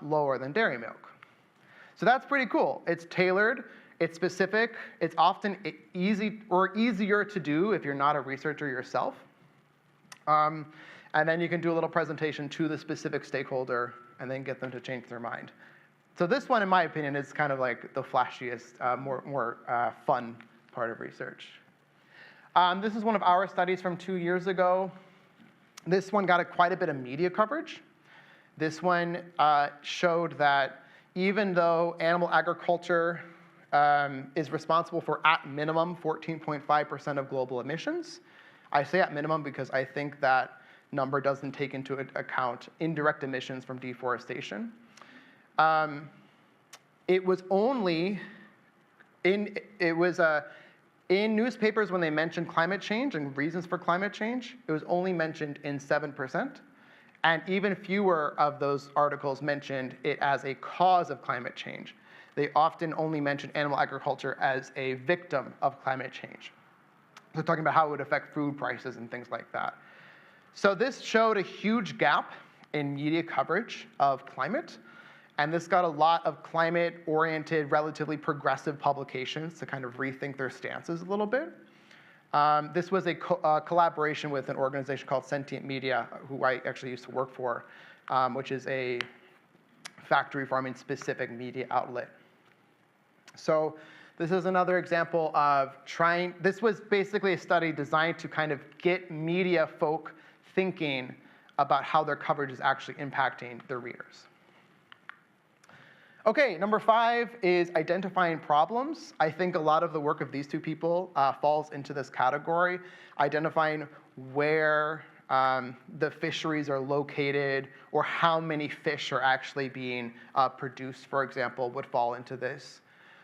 S6: lower than dairy milk. So that's pretty cool. It's tailored. It's specific. It's often easier to do if you're not a researcher yourself. And then you can do a little presentation to the specific stakeholder and then get them to change their mind. So this one, in my opinion, is kind of the flashiest, more fun part of research. This is one of our studies from 2 years ago. This one got quite a bit of media coverage. This one showed that even though animal agriculture is responsible for, at minimum, 14.5% of global emissions. I say at minimum because I think that number doesn't take into account indirect emissions from deforestation. It was only in newspapers when they mentioned climate change and reasons for climate change, it was only mentioned in 7%. And even fewer of those articles mentioned it as a cause of climate change. They often only mention animal agriculture as a victim of climate change. So talking about how it would affect food prices and things like that. So this showed a huge gap in media coverage of climate. And this got a lot of climate-oriented, relatively progressive publications to kind of rethink their stances a little bit. This was a collaboration with an organization called Sentient Media, who I actually used to work for, which is a factory farming specific media outlet. So this is another example of this was basically a study designed to kind of get media folk thinking about how their coverage is actually impacting their readers. Okay, number 5 is identifying problems. I think a lot of the work of these two people falls into this category, identifying where the fisheries are located or how many fish are actually being produced, for example, would fall into this.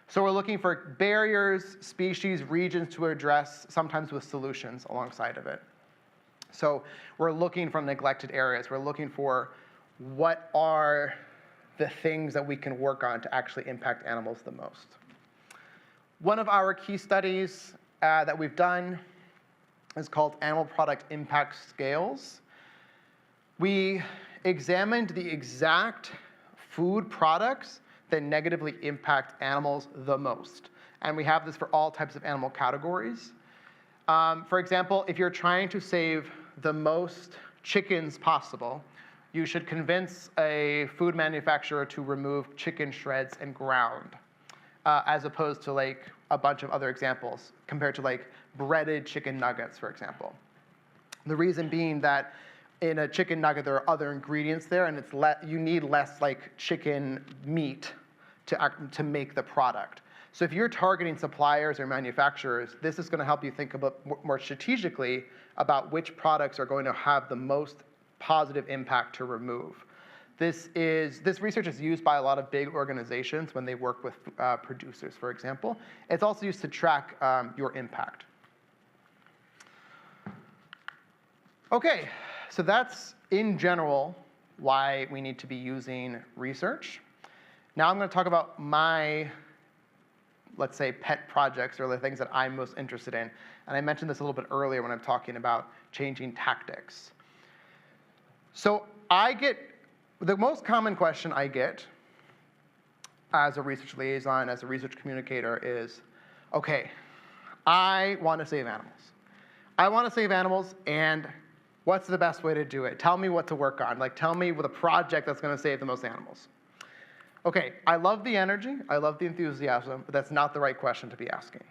S6: So we're looking for barriers, species, regions to address, sometimes with solutions alongside of it. So we're looking for neglected areas. We're looking for what are the things that we can work on to actually impact animals the most. One of our key studies that we've done is called Animal Product Impact Scales. We examined the exact food products that negatively impact animals the most. And we have this for all types of animal categories. For example, if you're trying to save the most chickens possible, you should convince a food manufacturer to remove chicken shreds and ground, as opposed to like a bunch of other examples, compared to like breaded chicken nuggets, for example. The reason being that in a chicken nugget, there are other ingredients there, and you need less like chicken meat to make the product. So if you're targeting suppliers or manufacturers, this is going to help you think about more strategically about which products are going to have the most positive impact to remove. This research is used by a lot of big organizations when they work with producers, for example. It's also used to track your impact. Okay, so that's in general why we need to be using research. Now I'm going to talk about my, let's say, pet projects or the things that I'm most interested in. And I mentioned this a little bit earlier when I'm talking about changing tactics. So the most common question I get as a research liaison, as a research communicator is, okay, I want to save animals. I want to save animals, and what's the best way to do it? Tell me what to work on. Like, tell me with a project that's going to save the most animals. Okay, I love the energy, I love the enthusiasm, but that's not the right question to be asking.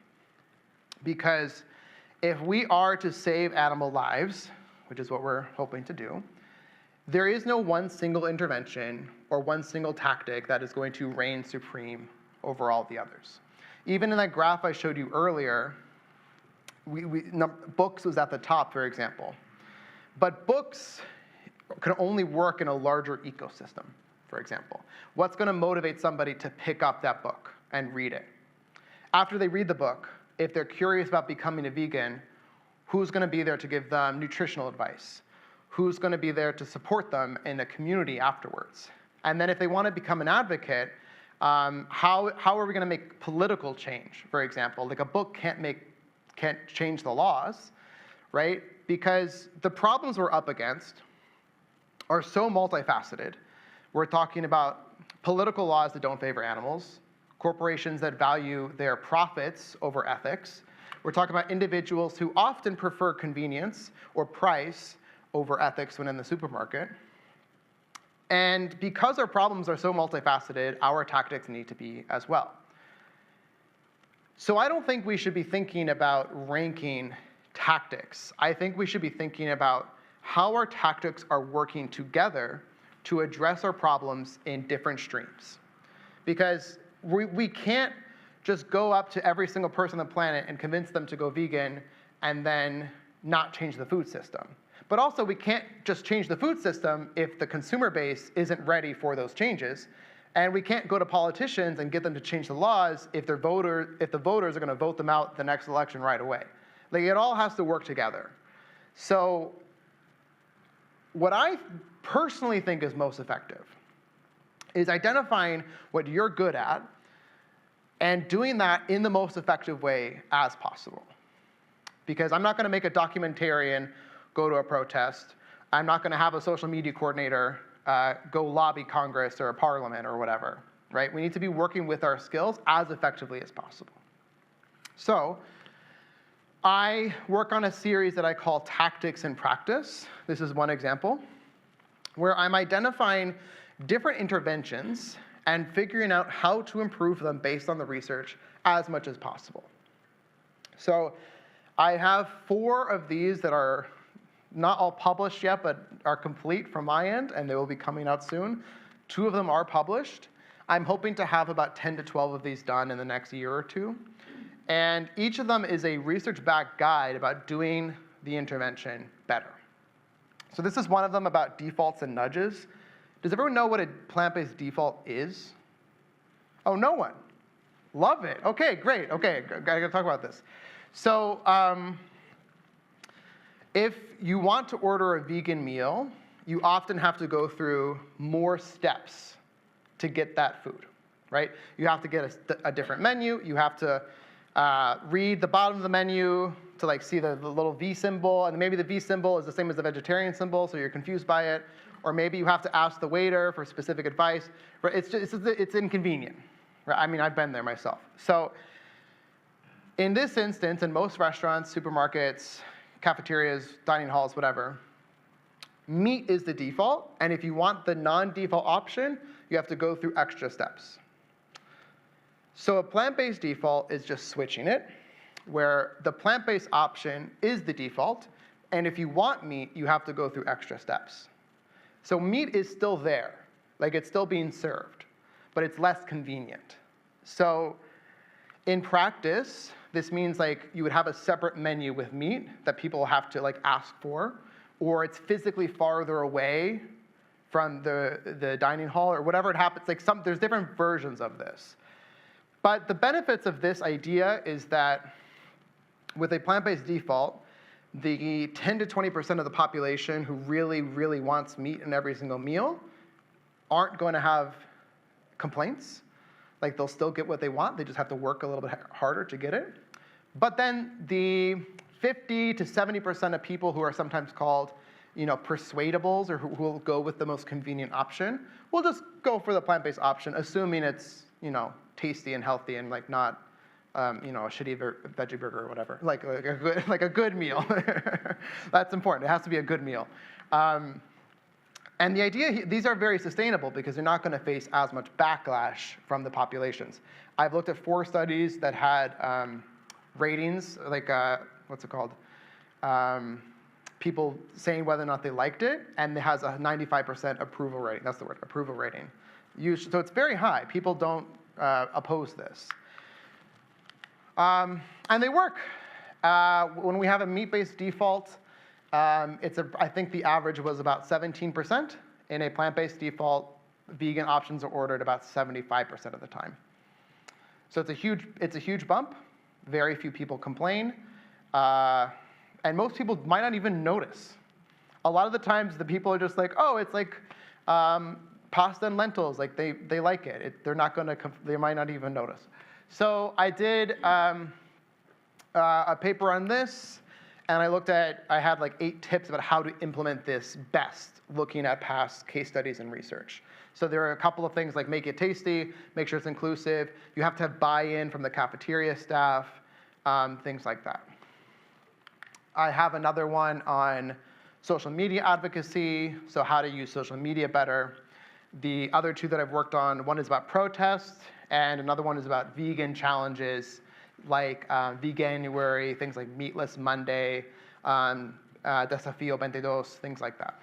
S6: Because if we are to save animal lives, which is what we're hoping to do, there is no one single intervention or one single tactic that is going to reign supreme over all the others. Even in that graph I showed you earlier, books was at the top, for example. But books can only work in a larger ecosystem, for example. What's going to motivate somebody to pick up that book and read it? After they read the book, if they're curious about becoming a vegan, who's going to be there to give them nutritional advice? Who's going to be there to support them in a community afterwards? And then if they want to become an advocate, how are we going to make political change, for example? Like a book can't change the laws, right? Because the problems we're up against are so multifaceted. We're talking about political laws that don't favor animals, corporations that value their profits over ethics. We're talking about individuals who often prefer convenience or price over ethics when in the supermarket. And because our problems are so multifaceted, our tactics need to be as well. So I don't think we should be thinking about ranking tactics. I think we should be thinking about how our tactics are working together to address our problems in different streams. Because we can't just go up to every single person on the planet and convince them to go vegan and then not change the food system. But also, we can't just change the food system if the consumer base isn't ready for those changes. And we can't go to politicians and get them to change the laws if the voters are going to vote them out the next election right away. Like, it all has to work together. So what I personally think is most effective is identifying what you're good at and doing that in the most effective way as possible. Because I'm not going to make a documentarian go to a protest. I'm not going to have a social media coordinator go lobby Congress or a parliament or whatever, right? We need to be working with our skills as effectively as possible. So I work on a series that I call Tactics in Practice. This is one example, where I'm identifying different interventions and figuring out how to improve them based on the research as much as possible. So I have 4 of these that are not all published yet, but are complete from my end, and they will be coming out soon. 2 of them are published. I'm hoping to have about 10 to 12 of these done in the next year or 2. And each of them is a research-backed guide about doing the intervention better. So this is one of them about defaults and nudges. Does everyone know what a plant-based default is? Oh, no one. Love it. Okay, great. Okay, I gotta talk about this. So if you want to order a vegan meal, you often have to go through more steps to get that food, right? You have to get a different menu. You have to read the bottom of the menu to like see the little V symbol, and maybe the V symbol is the same as the vegetarian symbol, so you're confused by it. Or maybe you have to ask the waiter for specific advice. Right? It's inconvenient. Right? I mean, I've been there myself. So in this instance, in most restaurants, supermarkets, cafeterias, dining halls, whatever, meat is the default. And if you want the non-default option, you have to go through extra steps. So a plant-based default is just switching it, where the plant-based option is the default. And if you want meat, you have to go through extra steps. So meat is still there. Like, it's still being served, but it's less convenient. So in practice, this means like you would have a separate menu with meat that people have to like ask for, or it's physically farther away from the dining hall or whatever it happens. Like there's different versions of this. But the benefits of this idea is that with a plant-based default, the 10 to 20% of the population who really, really wants meat in every single meal aren't going to have complaints. Like, they'll still get what they want. They just have to work a little bit harder to get it. But then the 50 to 70% of people who are sometimes called, persuadables, or who will go with the most convenient option, will just go for the plant-based option, assuming it's, tasty and healthy and like not, a shitty veggie burger or whatever. Like a good meal. That's important. It has to be a good meal. And the idea, these are very sustainable because they're not going to face as much backlash from the populations. I've looked at 4 studies that had ratings, like, what's it called? People saying whether or not they liked it, and it has a 95% approval rating. That's the word, approval rating. So it's very high. People don't oppose this. And they work. When we have a meat-based default, I think the average was about 17%. In a plant-based default, vegan options are ordered about 75% of the time. So it's a huge bump. Very few people complain. And most people might not even notice. A lot of the times, the people are just like, oh, it's like pasta and lentils. Like, they like it. They might not even notice. So I did a paper on this. And I had like 8 tips about how to implement this best, looking at past case studies and research. So there are a couple of things like make it tasty, make sure it's inclusive. You have to have buy-in from the cafeteria staff, things like that. I have another one on social media advocacy, so how to use social media better. The other 2 that I've worked on, one is about protests, and another one is about vegan challenges, like Veganuary, things like Meatless Monday, Desafío 22, things like that.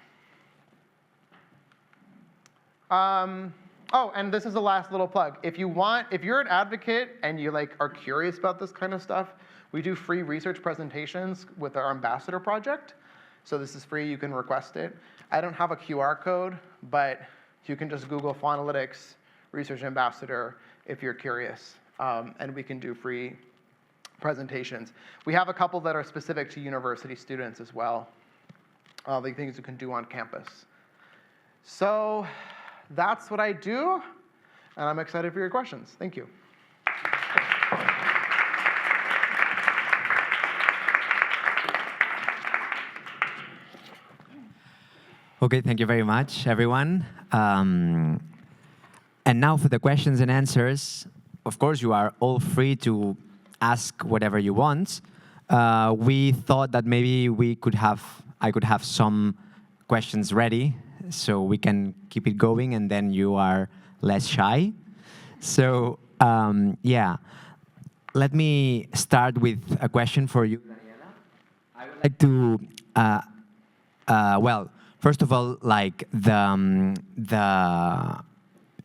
S6: Oh, and this is the last little plug. If you're an advocate and you are curious about this kind of stuff, we do free research presentations with our ambassador project. So this is free, you can request it. I don't have a QR code, but you can just Google Faunalytics Research Ambassador if you're curious, and we can do free presentations. We have a couple that are specific to university students as well, the things you can do on campus. So that's what I do, and I'm excited for your questions. Thank you.
S1: Okay, thank you very much, everyone. And now for the questions and answers. Of course, you are all free to ask whatever you want. We thought that maybe I could have some questions ready so we can keep it going and then you are less shy. So, yeah, let me start with a question for you, Daniela. I would like to, well, first of all, the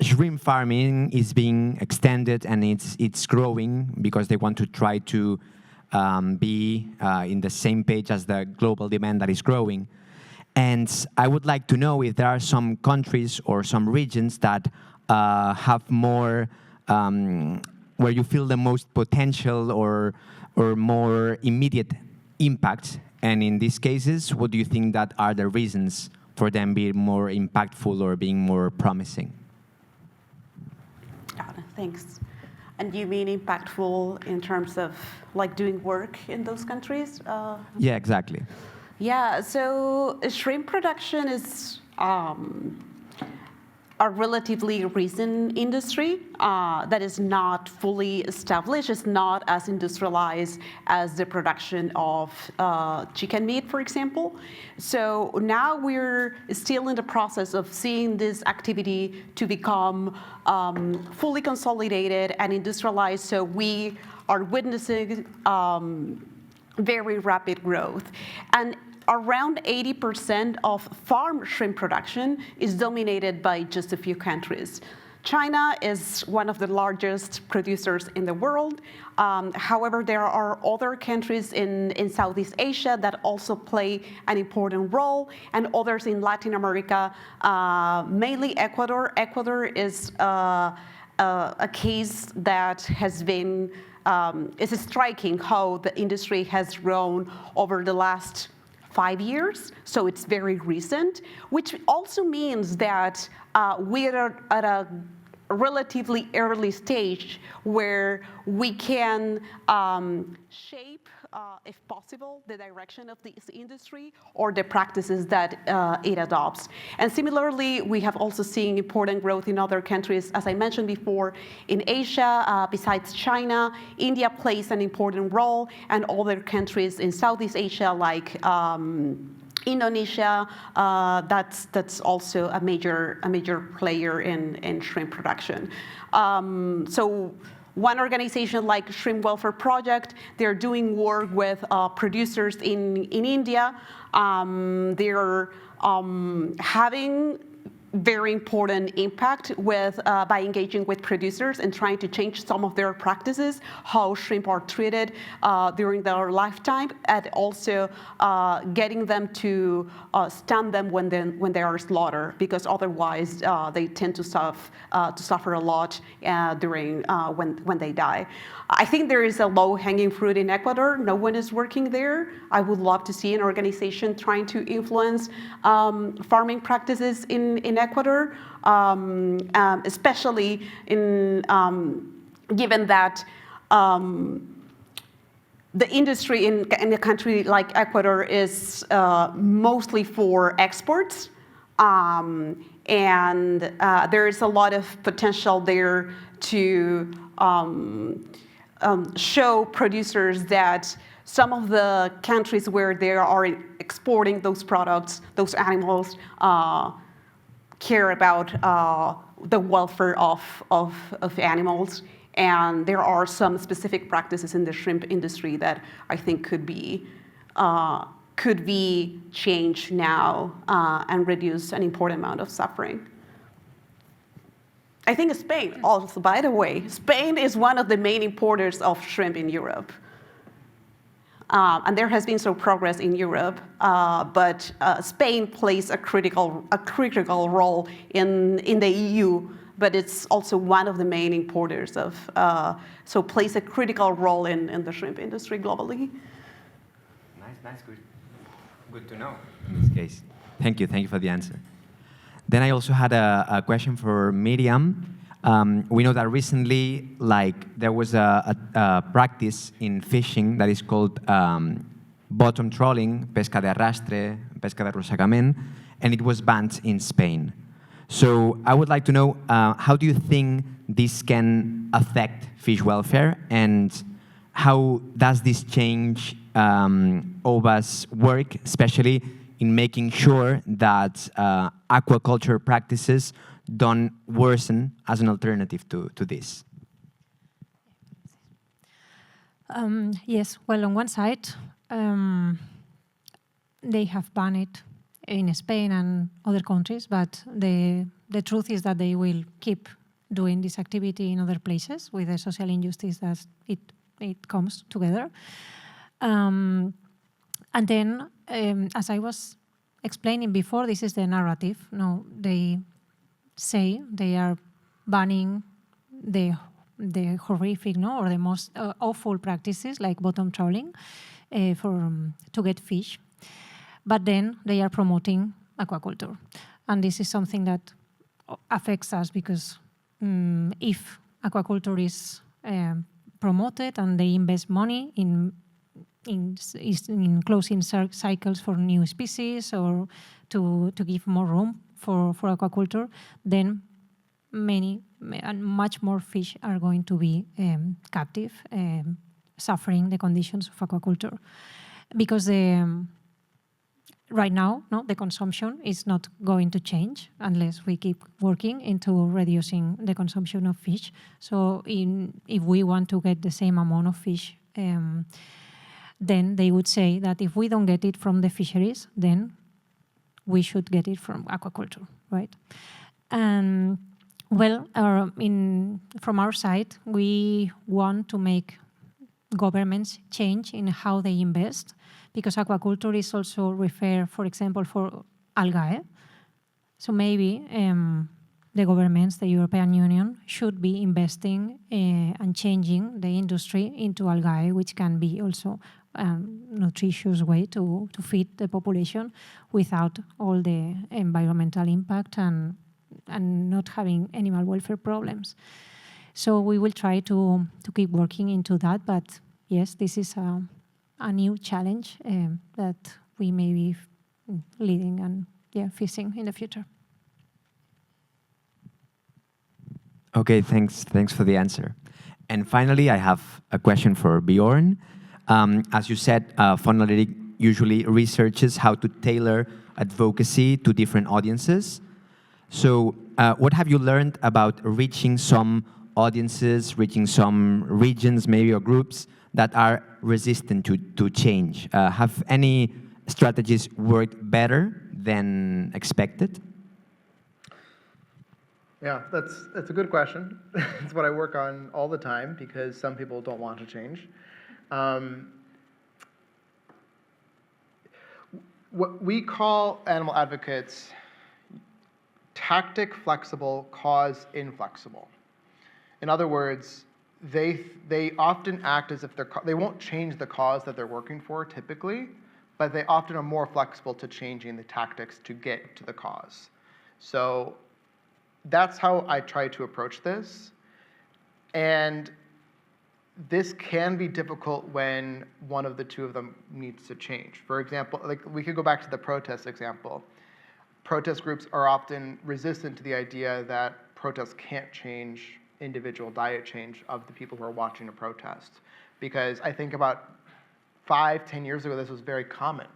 S1: shrimp farming is being extended and it's growing because they want to try to be in the same page as the global demand that is growing. And I would like to know if there are some countries or some regions that have more, where you feel the most potential or more immediate impact. And in these cases, what do you think that are the reasons for them being more impactful or being more promising?
S3: Thanks. And you mean impactful in terms of doing work in those countries?
S1: Yeah, exactly.
S3: Yeah, so shrimp production is a relatively recent industry that is not fully established. It's not as industrialized as the production of chicken meat, for example. So now we're still in the process of seeing this activity to become fully consolidated and industrialized. So we are witnessing very rapid growth. And around 80% of farm shrimp production is dominated by just a few countries. China is one of the largest producers in the world. However, there are other countries in Southeast Asia that also play an important role, and others in Latin America, mainly Ecuador. Ecuador is a case that has been, it's striking how the industry has grown over the last 5 years, so it's very recent, which also means that we're at a relatively early stage where we can shape, if possible, the direction of this industry or the practices that it adopts. And similarly, we have also seen important growth in other countries. As I mentioned before, in Asia, besides China, India plays an important role, and other countries in Southeast Asia like Indonesia, that's also a major player in shrimp production. So one organization like Shrimp Welfare Project, they're doing work with producers in India. They're having very important impact with by engaging with producers and trying to change some of their practices, how shrimp are treated during their lifetime, and also getting them to stand them when they are slaughtered, because otherwise they tend to suffer a lot during when they die. I think there is a low-hanging fruit in Ecuador. No one is working there. I would love to see an organization trying to influence farming practices in Ecuador, especially in given that the industry in a country like Ecuador is mostly for exports, and there is a lot of potential there to show producers that some of the countries where they are exporting those products, those animals, care about the welfare of animals. And there are some specific practices in the shrimp industry that I think could be changed now and reduce an important amount of suffering. I think Spain also, by the way. Spain is one of the main importers of shrimp in Europe. And there has been some progress in Europe, but Spain plays a critical role in the EU, but it's also one of the main importers of, so plays a critical role in the shrimp industry globally.
S1: Nice, good to know in this case. Thank you for the answer. Then I also had a question for Míriam. We know that recently, there was a practice in fishing that is called bottom trawling, pesca de arrastre, pesca de arrossegament, and it was banned in Spain. So I would like to know, how do you think this can affect fish welfare, and how does this change OVA's work, especially in making sure that aquaculture practices don't worsen as an alternative to this?
S5: Yes, well, on one side, they have banned it in Spain and other countries, but the truth is that they will keep doing this activity in other places with the social injustice that it comes together. And then, as I was explaining before, this is the narrative. No, they say they are banning the horrific, or the most awful practices like bottom trawling to get fish, but then they are promoting aquaculture, and this is something that affects us because if aquaculture is promoted and they invest money in closing cycles for new species or to give more room for aquaculture, then much more fish are going to be captive, suffering the conditions of aquaculture. Because right now, the consumption is not going to change unless we keep working into reducing the consumption of fish. So if we want to get the same amount of fish, then they would say that if we don't get it from the fisheries, then we should get it from aquaculture, right? And well, from our side, we want to make governments change in how they invest, because aquaculture is also referred, for example, for algae. So maybe the governments, the European Union, should be investing and changing the industry into algae, which can be also a nutritious way to feed the population without all the environmental impact and not having animal welfare problems. So we will try to keep working into that, but yes, this is a new challenge that we may be leading and facing in the future.
S1: Okay, thanks for the answer. And finally, I have a question for Björn. As you said, Faunalytics usually researches how to tailor advocacy to different audiences. So what have you learned about reaching some audiences, reaching some regions maybe or groups that are resistant to change? Have any strategies worked better than expected?
S6: Yeah, that's a good question. It's what I work on all the time because some people don't want to change. What we call animal advocates tactic flexible, cause inflexible. In other words, they often act as if they won't change the cause that they're working for typically, but they often are more flexible to changing the tactics to get to the cause. So that's how I try to approach this. And this can be difficult when one of the two of them needs to change. For example, like we could go back to the protest example. Protest groups are often resistant to the idea that protests can't change individual diet change of the people who are watching a protest. Because I think about 5-10 years ago, this was very common.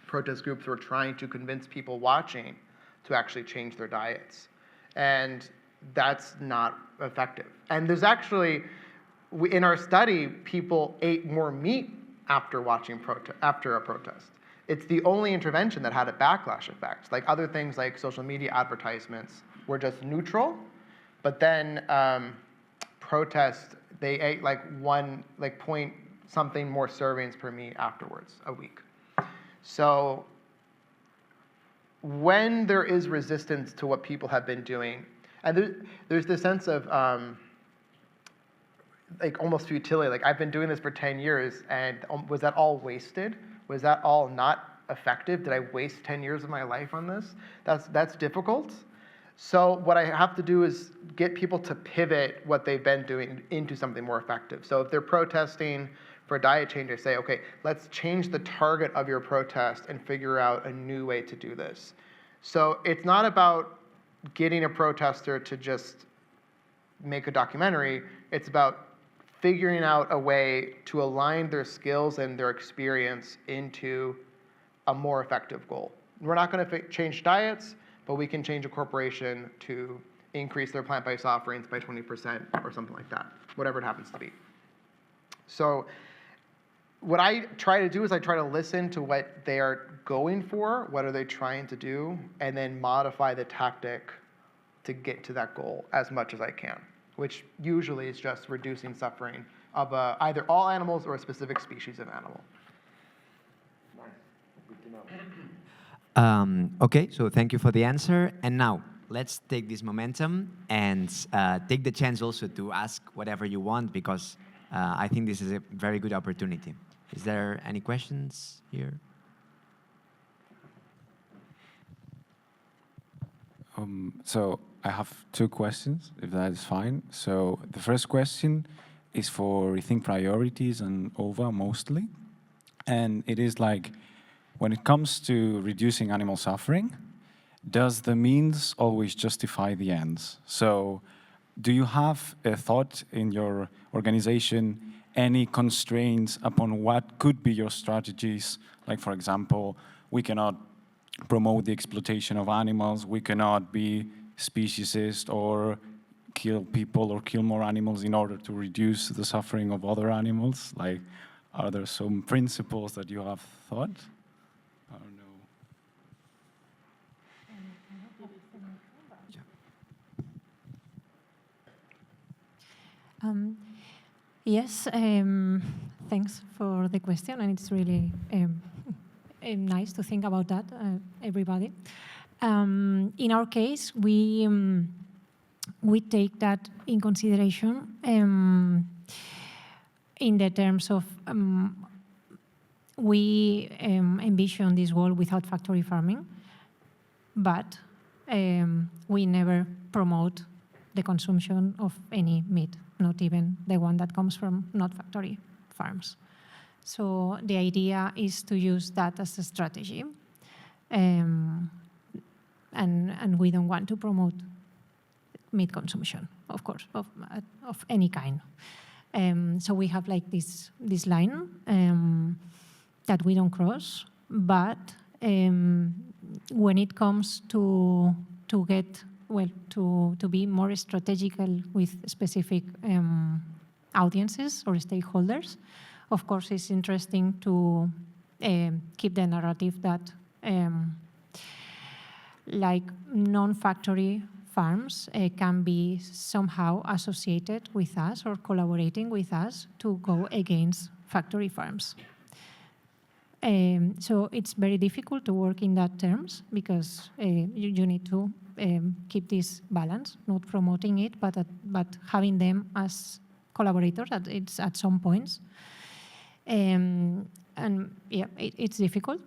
S6: Protest groups were trying to convince people watching to actually change their diets. And that's not effective. And there's actually, in our study, people ate more meat after watching after a protest. It's the only intervention that had a backlash effect. Like other things like social media advertisements were just neutral, But then protest, they ate like point something more servings per meat afterwards a week. So when there is resistance to what people have been doing, and there's this sense of like almost futility, like I've been doing this for 10 years, and was that all wasted? Was that all not effective? Did I waste 10 years of my life on this? That's difficult. So what I have to do is get people to pivot what they've been doing into something more effective. So if they're protesting for a diet change, I say, okay, let's change the target of your protest and figure out a new way to do this. So it's not about getting a protester to just make a documentary. It's about figuring out a way to align their skills and their experience into a more effective goal. We're not going to change diets, but we can change a corporation to increase their plant-based offerings by 20% or something like that, whatever it happens to be. So what I try to do is I try to listen to what they are going for, what are they trying to do, and then modify the tactic to get to that goal as much as I can, which usually is just reducing suffering of either all animals or a specific species of animal.
S1: Okay, so thank you for the answer. And now, let's take this momentum and take the chance also to ask whatever you want, because I think this is a very good opportunity. Is there any questions here?
S7: So I have two questions, if that is fine. So the first question is for Rethink priorities and OVA mostly. And it is like, when it comes to reducing animal suffering, does the means always justify the ends? So do you have a thought in your organization, any constraints upon what could be your strategies? Like, for example, we cannot promote the exploitation of animals, we cannot be speciesist or kill people or kill more animals in order to reduce the suffering of other animals? Like, are there some principles that you have thought? I don't know.
S5: Yes, thanks for the question, and it's really nice to think about that, everybody. In our case, we take that in consideration in the terms of we envision this world without factory farming, but we never promote the consumption of any meat, not even the one that comes from not factory farms. So the idea is to use that as a strategy, and we don't want to promote meat consumption, of course, of any kind. So we have like this line that we don't cross, but when it comes to get to be more strategical with specific audiences or stakeholders, of course, it's interesting to keep the narrative that like non-factory farms can be somehow associated with us or collaborating with us to go against factory farms. So it's very difficult to work in that terms because you need to keep this balance, not promoting it, but having them as collaborators at some points. And yeah, it's difficult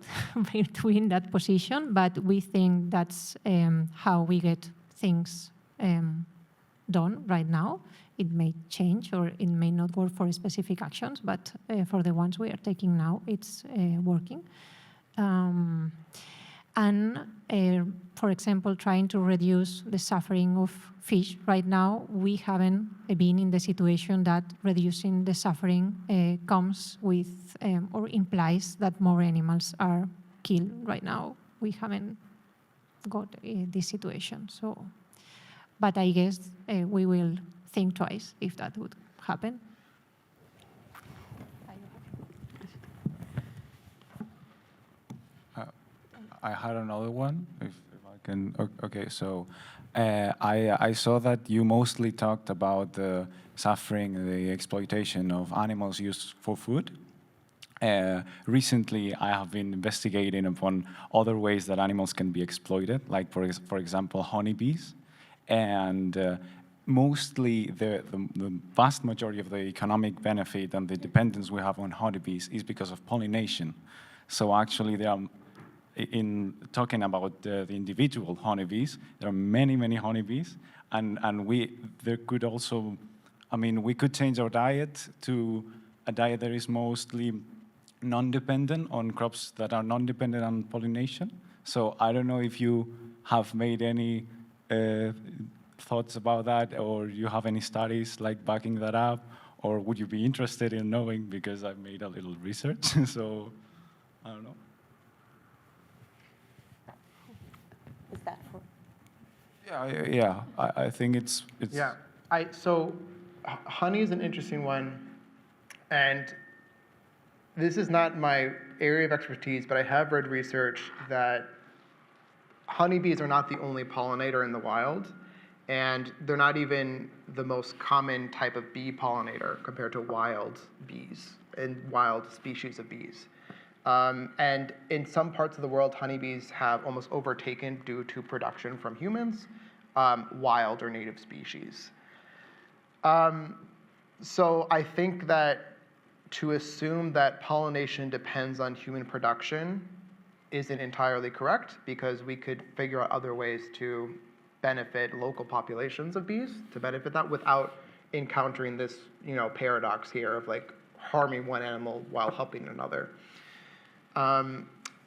S5: between that position, but we think that's how we get things done right now. It may change or it may not work for specific actions, but for the ones we are taking now, it's working. And for example, trying to reduce the suffering of fish. Right now, we haven't been in the situation that reducing the suffering comes with or implies that more animals are killed right now. We haven't got this situation. So, but I guess we will think twice if that would happen.
S7: I had another one, if I Okay, so I saw that you mostly talked about the suffering, the exploitation of animals used for food. Recently, I have been investigating upon other ways that animals can be exploited, like for example, honeybees, and mostly the vast majority of the economic benefit and the dependence we have on honeybees is because of pollination. So actually, there are, in talking about the individual honeybees, there are many, many honeybees, and there could also, I mean, we could change our diet to a diet that is mostly non-dependent on crops that are non-dependent on pollination. So I don't know if you have made any thoughts about that, or you have any studies like backing that up, or would you be interested in knowing, because I've made a little research, so I don't know.
S3: Is that for?
S7: Yeah, I think it's.
S6: Yeah, so honey is an interesting one, and this is not my area of expertise, but I have read research that honeybees are not the only pollinator in the wild, and they're not even the most common type of bee pollinator compared to wild bees and wild species of bees. And in some parts of the world, honeybees have almost overtaken, due to production from humans, wild or native species. So I think that to assume that pollination depends on human production isn't entirely correct, because we could figure out other ways to benefit local populations of bees, to benefit that without encountering this, paradox here of like harming one animal while helping another.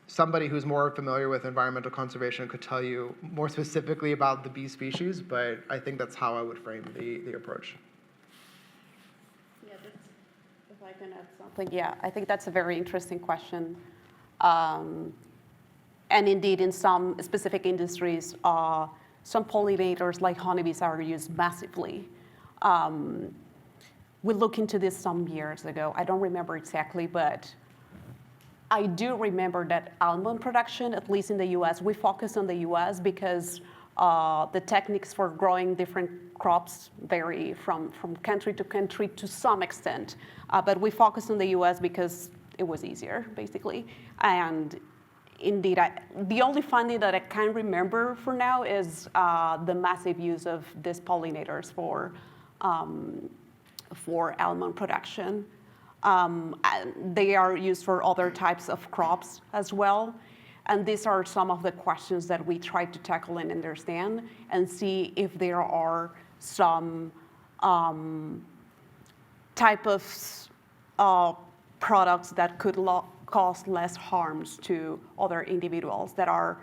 S6: Somebody who's more familiar with environmental conservation could tell you more specifically about the bee species, but I think that's how I would frame the approach.
S3: Yeah, if I can add something. Yeah, I think that's a very interesting question. And indeed, in some specific industries, some pollinators like honeybees are used massively. We looked into this some years ago. I don't remember exactly, but I do remember that almond production, at least in the US, we focus on the US because the techniques for growing different crops vary from country to country to some extent. But we focus on the US because it was easier, basically. And indeed, the only finding that I can remember for now is the massive use of these pollinators for almond production. And they are used for other types of crops as well. And these are some of the questions that we try to tackle and understand, and see if there are some type of products that could cause less harms to other individuals that are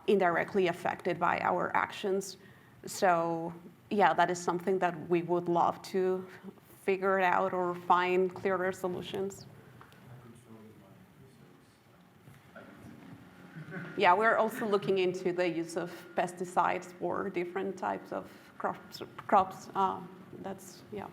S3: indirectly affected by our actions. So yeah, that is something that we would love to figure it out or find clearer solutions. Yeah, we're also looking into the use of pesticides for different types of crops. That's, yeah.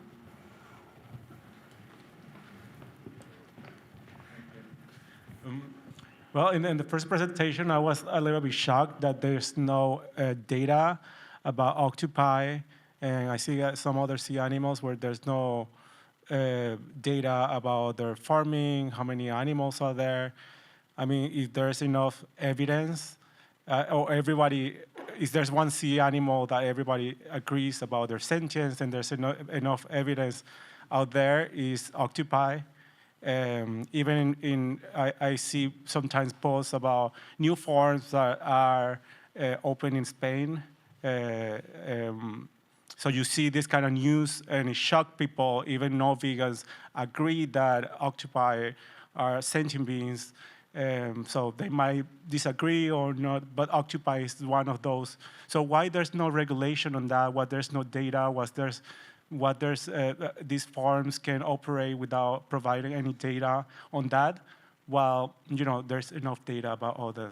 S8: Well, in the first presentation, I was a little bit shocked that there's no data about octopi, and I see some other sea animals where there's no data about their farming, how many animals are there. I mean, if there's enough evidence, or if there's one sea animal that everybody agrees about their sentience, and there's enough evidence out there, is octopi. Even I see sometimes posts about new farms that are open in Spain. So you see this kind of news, and it shocks people. Even non-vegans agree that octopi are sentient beings. So they might disagree or not, but octopi is one of those. So why there's no regulation on that? Why there's no data? These farms can operate without providing any data on that, while there's enough data about all the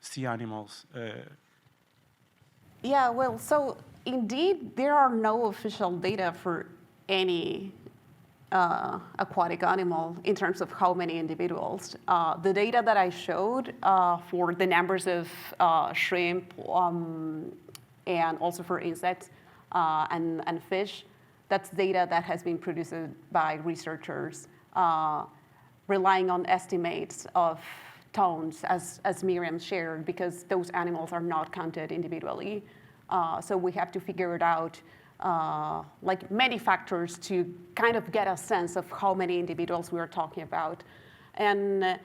S8: sea animals.
S3: Yeah, well, so indeed there are no official data for any aquatic animal in terms of how many individuals. The data that I showed for the numbers of shrimp and also for insects and fish, that's data that has been produced by researchers relying on estimates of tons, as Míriam shared, because those animals are not counted individually. So we have to figure it out, like many factors to kind of get a sense of how many individuals we are talking about. And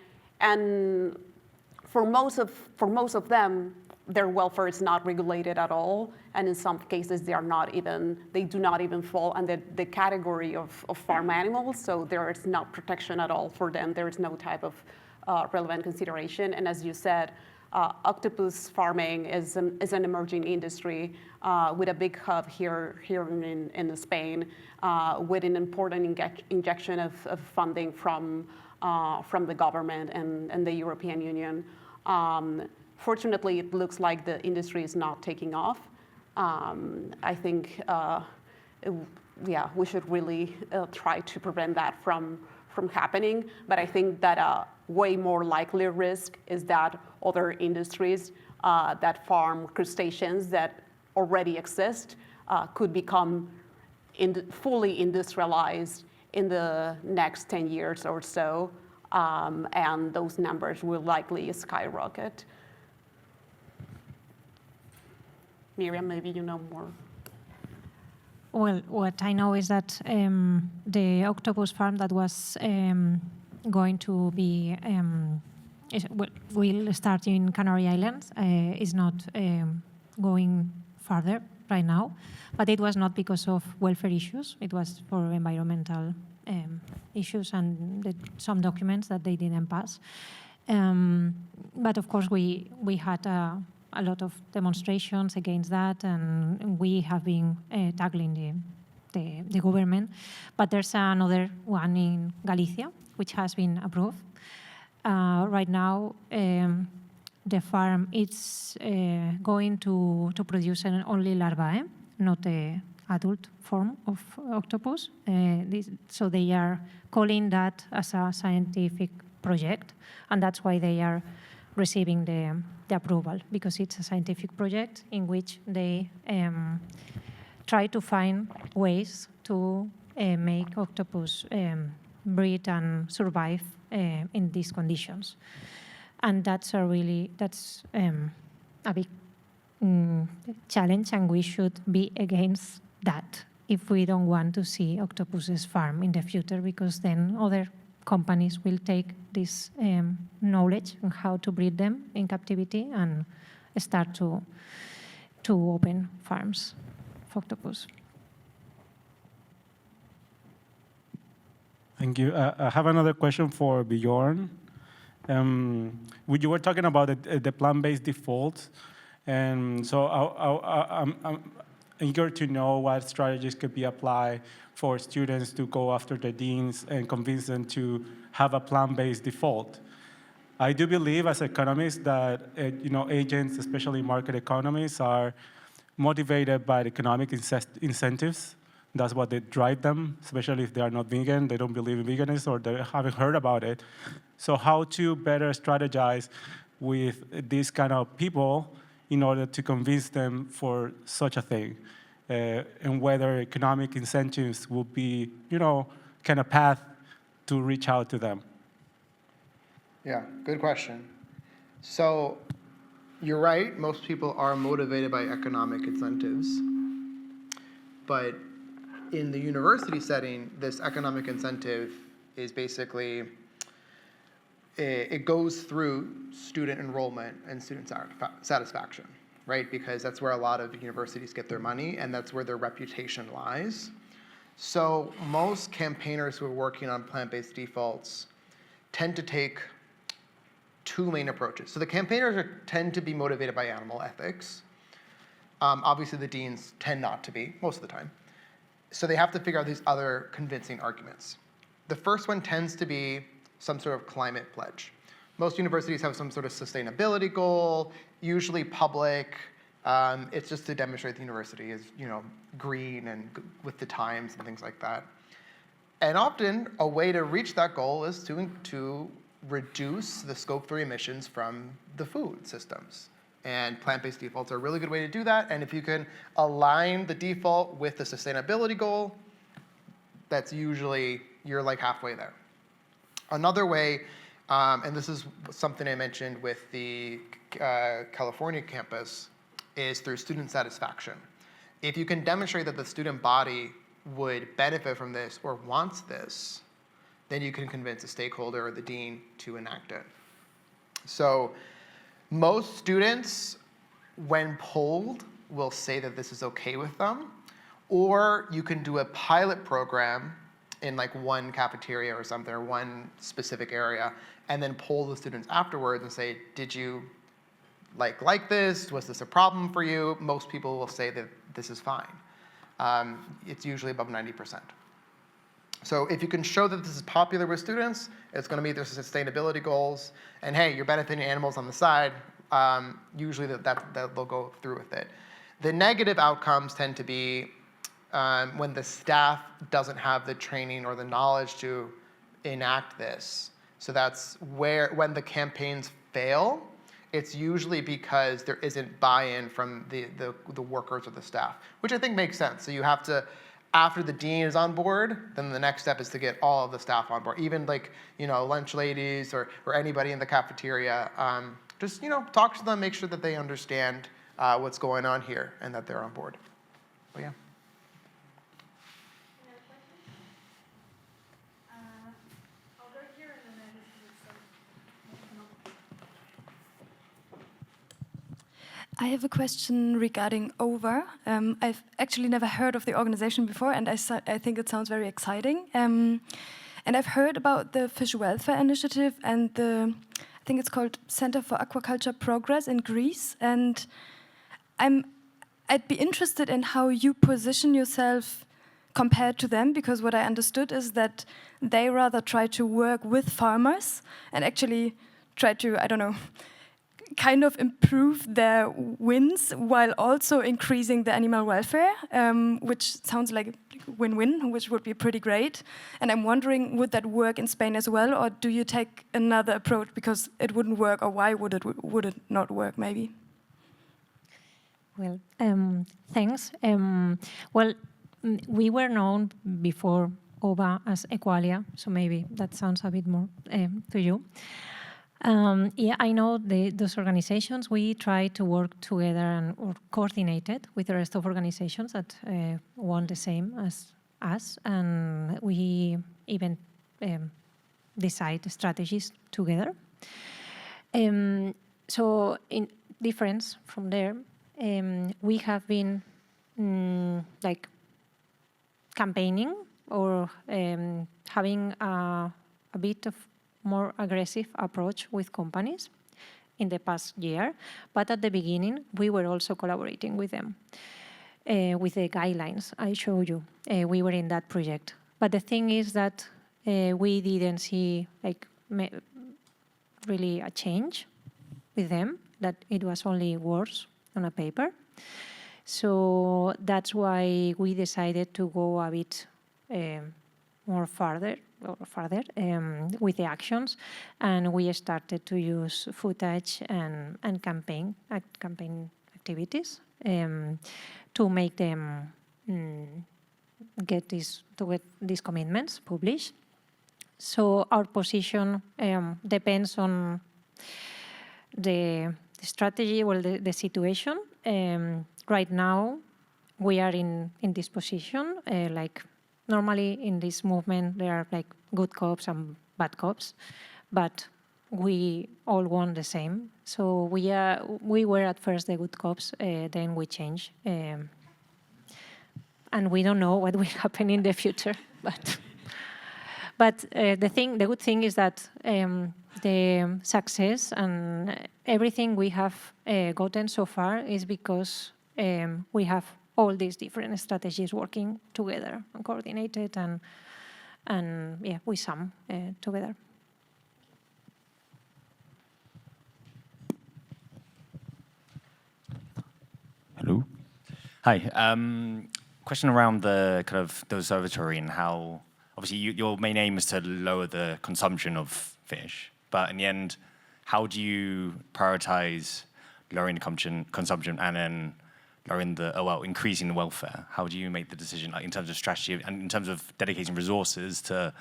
S3: for most of them, their welfare is not regulated at all, and in some cases they do not even fall under the category of farm animals, so there is not protection at all for them. There is no type of relevant consideration, and as you said, octopus farming is an emerging industry with a big hub here in Spain, with an important injection of funding from the government and the European Union. Fortunately, it looks like the industry is not taking off. I think, we should really try to prevent that from happening. But I think that a way more likely risk is that other industries that farm crustaceans that already exist could become fully industrialized in the next 10 years or so, and those numbers will likely skyrocket. Míriam, maybe you know more.
S5: Well, what I know is that the octopus farm that was going to be will start in Canary Islands is not going further right now, but it was not because of welfare issues. It was for environmental issues and some documents that they didn't pass. But of course, we had a lot of demonstrations against that, and we have been tackling the government. But there's another one in Galicia, which has been approved. Right now, the farm is going to produce only larvae, not the adult form of octopus. So they are calling that as a scientific project, and that's why they are receiving the approval, because it's a scientific project in which they try to find ways to make octopus breed and survive in these conditions. And that's a big challenge, and we should be against that if we don't want to see octopuses farm in the future, because then other companies will take this knowledge on how to breed them in captivity and start to open farms for octopus.
S8: Thank you. I have another question for Björn. You were talking about the plant-based default, and so I'm eager to know what strategies could be applied for students to go after the deans and convince them to have a plant-based default. I do believe, as economists, that agents, especially market economists, are motivated by economic incentives. That's what they drive them, especially if they are not vegan, they don't believe in veganism, or they haven't heard about it. So how to better strategize with these kind of people in order to convince them for such a thing, and whether economic incentives will be, kind of path to reach out to them.
S6: Yeah, good question. So you're right, most people are motivated by economic incentives. But in the university setting, this economic incentive is basically, it goes through student enrollment and student satisfaction, right? Because that's where a lot of universities get their money, and that's where their reputation lies. So most campaigners who are working on plant-based defaults tend to take two main approaches. So the campaigners tend to be motivated by animal ethics. Obviously, the deans tend not to be, most of the time. So they have to figure out these other convincing arguments. The first one tends to be some sort of climate pledge. Most universities have some sort of sustainability goal, usually public. It's just to demonstrate the university is, green and with the times and things like that. And often, a way to reach that goal is to reduce the Scope 3 emissions from the food systems. And plant-based defaults are a really good way to do that. And if you can align the default with the sustainability goal, that's usually, you're like halfway there. Another way, and this is something I mentioned with the California campus, is through student satisfaction. If you can demonstrate that the student body would benefit from this or wants this, then you can convince a stakeholder or the dean to enact it. So most students, when polled, will say that this is okay with them, or you can do a pilot program in like one cafeteria or something, or one specific area, and then poll the students afterwards and say, did you like this? Was this a problem for you? Most people will say that this is fine. It's usually above 90%. So if you can show that this is popular with students, it's going to meet their sustainability goals, and hey, you're benefiting animals on the side, usually that they'll go through with it. The negative outcomes tend to be when the staff doesn't have the training or the knowledge to enact this. So that's when the campaigns fail, it's usually because there isn't buy-in from the workers or the staff, which I think makes sense. So you have to, after the dean is on board, then the next step is to get all of the staff on board, even like, lunch ladies or anybody in the cafeteria. Just, talk to them, make sure that they understand what's going on here and that they're on board. But yeah.
S9: I have a question regarding OVA. I've actually never heard of the organization before, and I think it sounds very exciting. And I've heard about the Fish Welfare Initiative and I think it's called Center for Aquaculture Progress in Greece. And I'd be interested in how you position yourself compared to them, because what I understood is that they rather try to work with farmers and actually try to, I don't know, kind of improve their wins while also increasing the animal welfare, which sounds like a win-win, which would be pretty great. And I'm wondering, would that work in Spain as well, or do you take another approach because it wouldn't work, or why would it not work, maybe?
S5: Well, thanks. Well, we were known before OVA as Equalia, so maybe that sounds a bit more to you. Yeah, I know those organizations. We try to work together or coordinate it with the rest of organizations that want the same as us, and we even decide strategies together. So, in difference from there, we have been like campaigning or having a bit of more aggressive approach with companies in the past year. But at the beginning, we were also collaborating with them, with the guidelines I showed you. We were in that project. But the thing is that we didn't see really a change with them, that it was only words on a paper. So that's why we decided to go a bit more further with the actions, and we started to use footage and campaign activities to make them get these commitments published. So our position depends on the strategy or the situation. Right now, we are in this position, normally in this movement, there are like good cops and bad cops, but we all want the same. So we were at first the good cops, then we changed. And we don't know what will happen in the future. But the good thing is that the success and everything we have gotten so far is because we have all these different strategies working together and coordinated, and yeah, we sum together.
S10: Hello. Hi. Question around the kind of the observatory and how obviously your main aim is to lower the consumption of fish, but in the end, how do you prioritize lowering the consumption and then lowering increasing the welfare? How do you make the decision, like in terms of strategy and in terms of dedicating resources to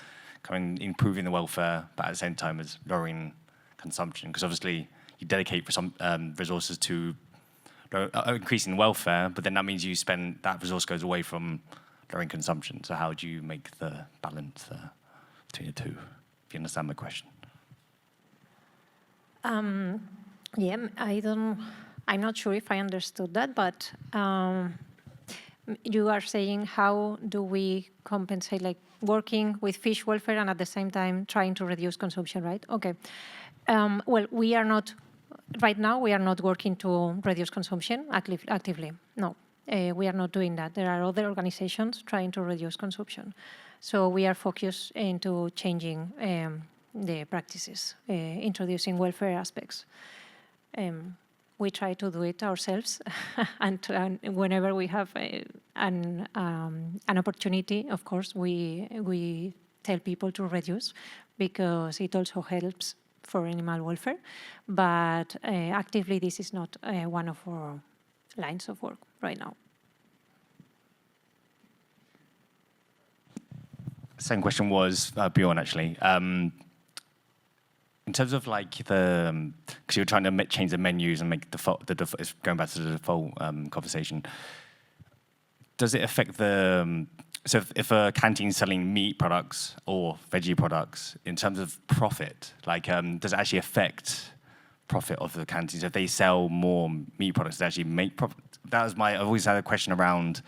S10: kind of improving the welfare, but at the same time as lowering consumption? Because obviously you dedicate for some resources to increasing welfare, but then that means that resource goes away from lowering consumption. So how do you make the balance between the two, if you understand my question?
S5: Yeah, I'm not sure if I understood that, but you are saying how do we compensate, like working with fish welfare and at the same time trying to reduce consumption, right? Okay. Well, right now we are not working to reduce consumption actively. No, we are not doing that. There are other organizations trying to reduce consumption. So we are focused into changing the practices, introducing welfare aspects. We try to do it ourselves, and whenever we have an opportunity, of course, we tell people to reduce, because it also helps for animal welfare. But actively, this is not one of our lines of work right now.
S10: Second question was Björn, actually. In terms of like because you were trying to change the menus and make it's going back to the default conversation. Does it affect so if a canteen's selling meat products or veggie products, in terms of profit, like does it actually affect profit of the canteens? If they sell more meat products, they actually make profit? I've always had a question around,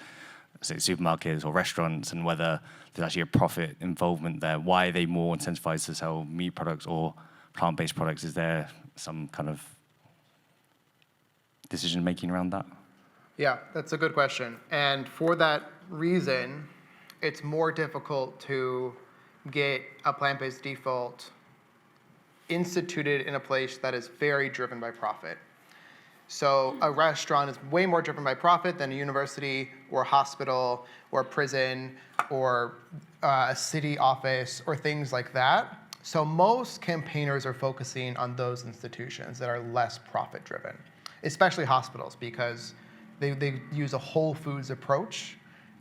S10: say, supermarkets or restaurants, and whether there's actually a profit involvement there. Why are they more incentivized to sell meat products or plant-based products? Is there some kind of decision-making around that?
S6: Yeah, that's a good question. And for that reason, it's more difficult to get a plant-based default instituted in a place that is very driven by profit. So a restaurant is way more driven by profit than a university or a hospital or a prison or a city office or things like that. So most campaigners are focusing on those institutions that are less profit-driven, especially hospitals, because they use a whole foods approach,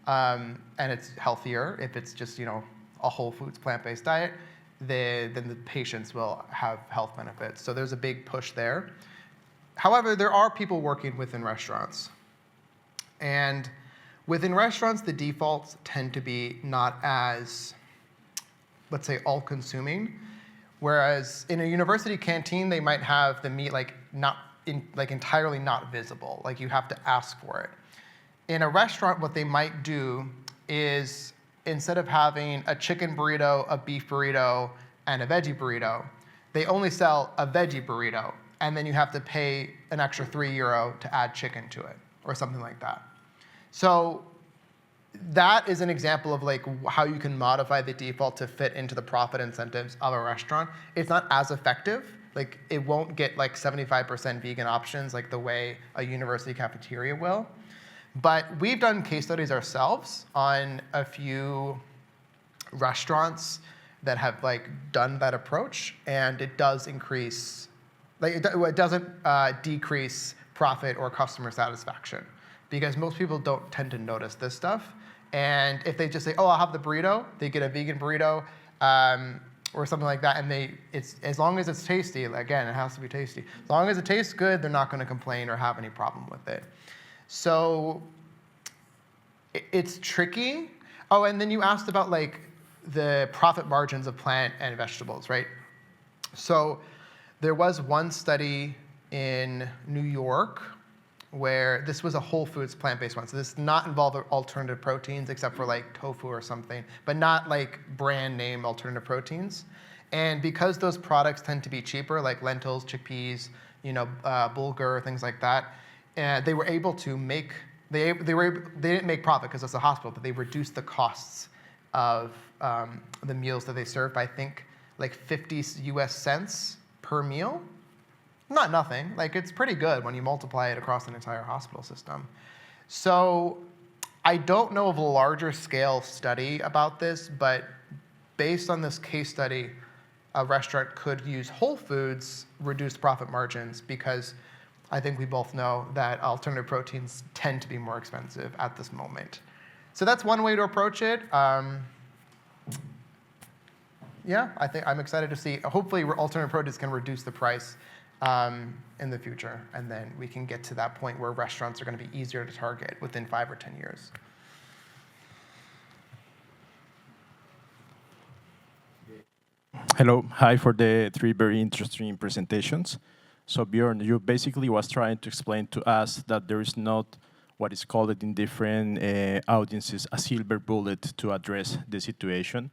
S6: and it's healthier if it's just a whole foods plant-based diet. Then the patients will have health benefits. So there's a big push there. However, there are people working within restaurants, and within restaurants, the defaults tend to be not as, let's say, all-consuming. Whereas in a university canteen, they might have the meat entirely not visible. Like you have to ask for it. In a restaurant, what they might do is, instead of having a chicken burrito, a beef burrito, and a veggie burrito, they only sell a veggie burrito, and then you have to pay an extra €3 to add chicken to it, or something like that. So that is an example of like how you can modify the default to fit into the profit incentives of a restaurant. It's not as effective. Like it won't get like 75% vegan options like the way a university cafeteria will. But we've done case studies ourselves on a few restaurants that have like done that approach, and it does increase, like it doesn't decrease profit or customer satisfaction, because most people don't tend to notice this stuff. And if they just say, oh, I'll have the burrito, they get a vegan burrito or something like that, and it's as long as it's tasty, again, it has to be tasty. As long as it tastes good, they're not going to complain or have any problem with it. So it's tricky. Oh, and then you asked about like the profit margins of plant and vegetables, right? So there was one study in New York where this was a whole foods plant-based one. So this did not involve alternative proteins except for like tofu or something, but not like brand name alternative proteins. And because those products tend to be cheaper, like lentils, chickpeas, bulgur, things like that, they were able to make, they didn't make profit because it's a hospital, but they reduced the costs of the meals that they served by, I think, like 50 US cents per meal. Not nothing, like it's pretty good when you multiply it across an entire hospital system. So I don't know of a larger scale study about this, but based on this case study, a restaurant could use whole foods, reduce profit margins, because I think we both know that alternative proteins tend to be more expensive at this moment. So that's one way to approach it. Yeah, I think I'm excited to see. Hopefully, alternative proteins can reduce the price in the future, and then we can get to that point where restaurants are going to be easier to target within 5 or 10 years.
S11: Hello, hi for the 3 very interesting presentations. So Björn, you basically was trying to explain to us that there is not what is called in different audiences a silver bullet to address the situation.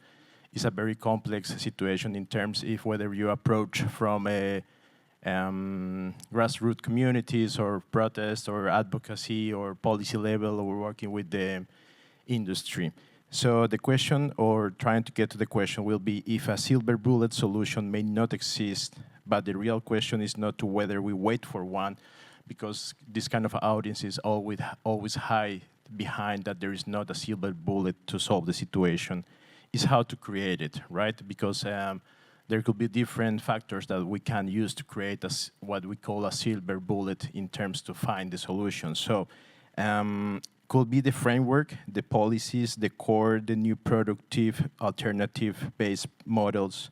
S11: It's a very complex situation in terms of whether you approach from a grassroots communities or protest or advocacy or policy level or working with the industry. So the question, or trying to get to the question, will be if a silver bullet solution may not exist, but the real question is not to whether we wait for one, because this kind of audience is always hide behind that there is not a silver bullet to solve the situation. Is how to create it, right? Because there could be different factors that we can use to create what we call a silver bullet in terms to find the solution. So could be the framework, the policies, the core, the new productive, alternative-based models,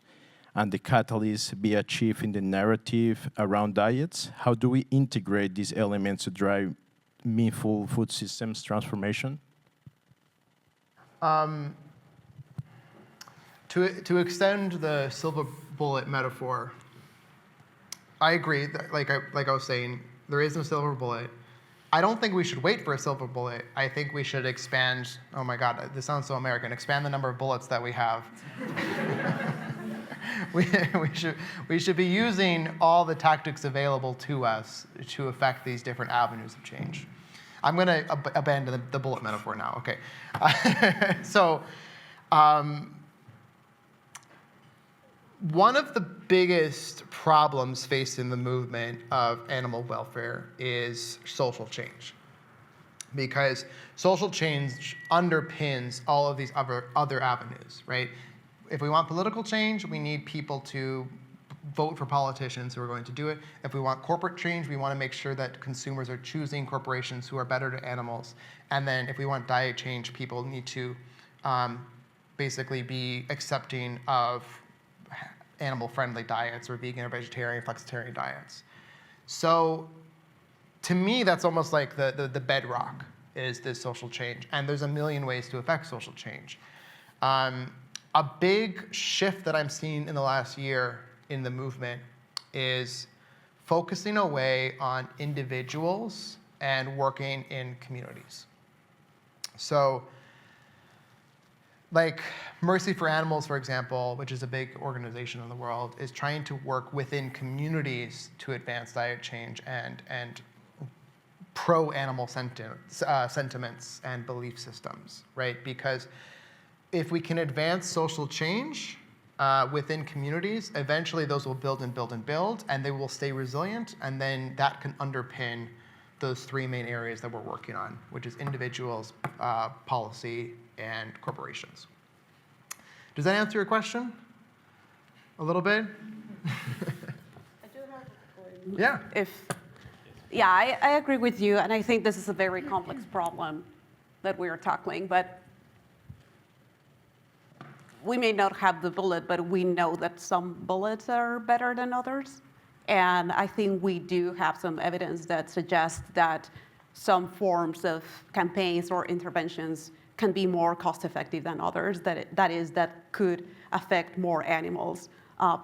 S11: and the catalyst be achieved in the narrative around diets. How do we integrate these elements to drive meaningful food systems transformation?
S6: To extend the silver bullet metaphor, I agree. That, like I was saying, there is no silver bullet. I don't think we should wait for a silver bullet. I think we should expand. Oh my God, this sounds so American. Expand the number of bullets that we have. we should be using all the tactics available to us to affect these different avenues of change. I'm going to abandon the bullet metaphor now. Okay. So. One of the biggest problems faced in the movement of animal welfare is social change, because social change underpins all of these other avenues, right? If we want political change, we need people to vote for politicians who are going to do it. If we want corporate change, we want to make sure that consumers are choosing corporations who are better to animals. And then if we want diet change, people need to basically be accepting of animal-friendly diets or vegan or vegetarian, flexitarian diets. So to me, that's almost like the bedrock is this social change. And there's a million ways to affect social change. A big shift that I'm seeing in the last year in the movement is focusing away on individuals and working in communities. So like Mercy for Animals, for example, which is a big organization in the world, is trying to work within communities to advance diet change and pro-animal sentiments and belief systems, right? Because if we can advance social change within communities, eventually those will build and build and build, and they will stay resilient, and then that can underpin those 3 main areas that we're working on, which is individuals, policy, and corporations. Does that answer your question? A little bit?
S3: I do have a point.
S6: Yeah.
S3: I agree with you, and I think this is a very complex problem that we are tackling, but we may not have the bullet, but we know that some bullets are better than others. And I think we do have some evidence that suggests that some forms of campaigns or interventions can be more cost-effective than others, that could affect more animals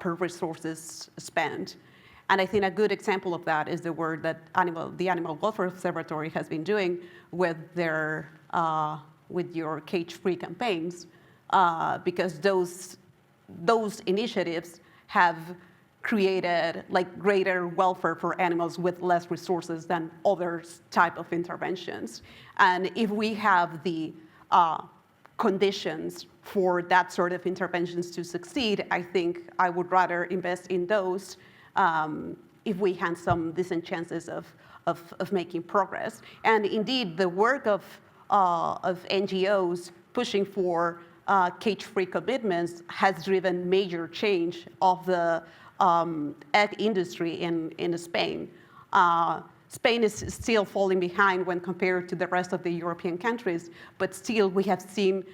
S3: per resources spent. And I think a good example of that is the work that the Animal Welfare Observatory has been doing with your cage-free campaigns, because those initiatives have created like greater welfare for animals with less resources than other type of interventions. And if we have the conditions for that sort of interventions to succeed, I think I would rather invest in those if we have some decent chances of making progress. And indeed, the work of NGOs pushing for cage-free commitments has driven major change of the egg industry in Spain. Spain is still falling behind when compared to the rest of the European countries, but still we have seen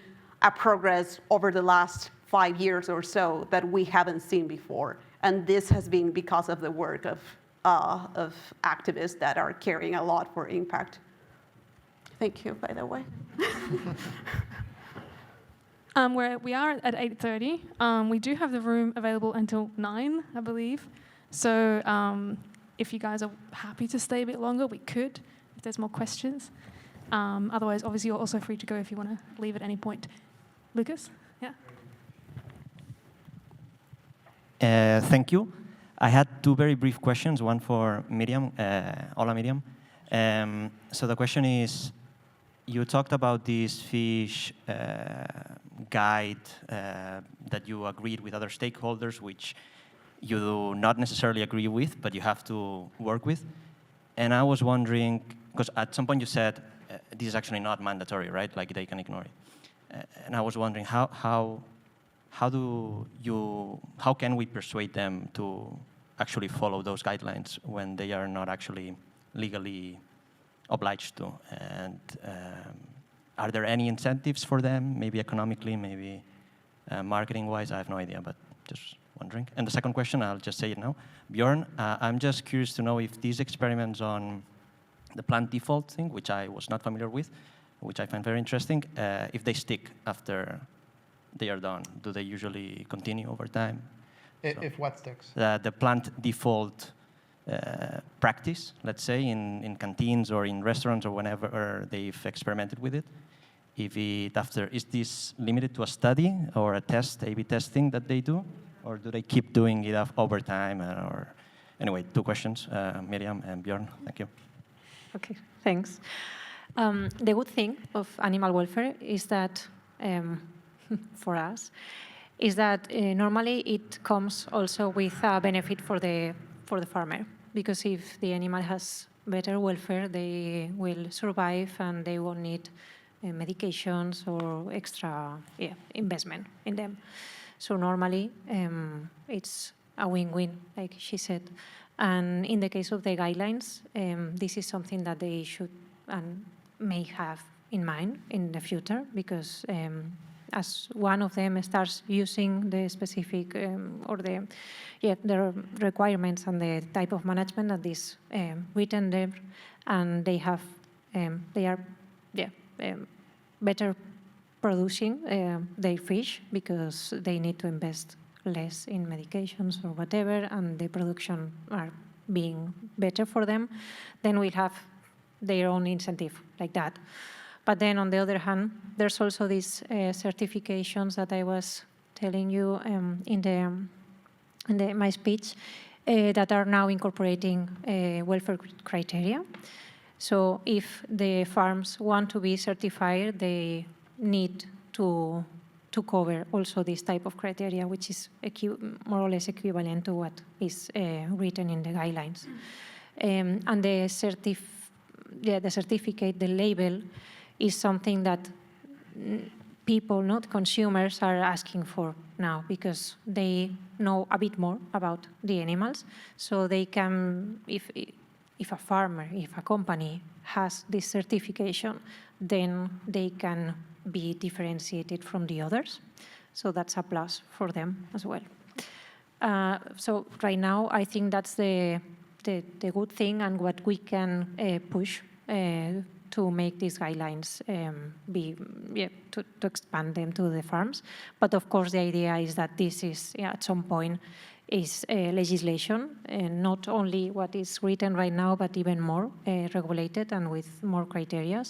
S3: a progress over the last 5 years or so that we haven't seen before. And this has been because of the work of activists that are caring a lot for impact. Thank you, by the way.
S12: We are at 8:30. We do have the room available until 9, I believe. So if you guys are happy to stay a bit longer, we could, if there's more questions. Otherwise, obviously, you're also free to go if you want to leave at any point. Lucas? Yeah?
S13: Thank you. I had 2 very brief questions, one for Míriam. Hola, Míriam. So the question is, you talked about this fish guide that you agreed with other stakeholders, which you do not necessarily agree with, but you have to work with. And I was wondering, because at some point you said, this is actually not mandatory, right? Like they can ignore it. And I was wondering, how can we persuade them to actually follow those guidelines when they are not actually legally obliged to? And are there any incentives for them, maybe economically, maybe marketing-wise? I have no idea, but just wondering. And the second question, I'll just say it now. Björn, I'm just curious to know if these experiments on the plant default thing, which I was not familiar with, which I find very interesting, if they stick after they are done, do they usually continue over time?
S6: If what sticks?
S13: The plant default practice, let's say, in canteens or in restaurants or whenever they've experimented with it. Is this limited to a study or a test, A/B testing that they do? Or do they keep doing it over time? Anyway, 2 questions, Míriam and Björn. Thank you.
S5: Okay, thanks. The good thing of animal welfare is that, for us, is that normally it comes also with a benefit for the farmer, because if the animal has better welfare, they will survive and they won't need medications or extra investment in them. So normally it's a win-win, like she said. And in the case of the guidelines, this is something that they should and may have in mind in the future, because as one of them starts using the specific or the requirements and the type of management that is written there, and they are better producing their fish because they need to invest less in medications or whatever, and the production are being better for them, then we'll have their own incentive like that. But then on the other hand, there's also these certifications that I was telling you in my speech that are now incorporating welfare criteria. So if the farms want to be certified, they need to cover also this type of criteria, which is more or less equivalent to what is written in the guidelines. And the certificate, the label, is something that people, not consumers, are asking for now, because they know a bit more about the animals. So they can, if a farmer, if a company has this certification, then they can be differentiated from the others. So that's a plus for them as well. So right now, I think that's the good thing and what we can push to make these guidelines to expand them to the farms. But of course, the idea is that this is, at some point, is legislation, and not only what is written right now, but even more regulated and with more criteria.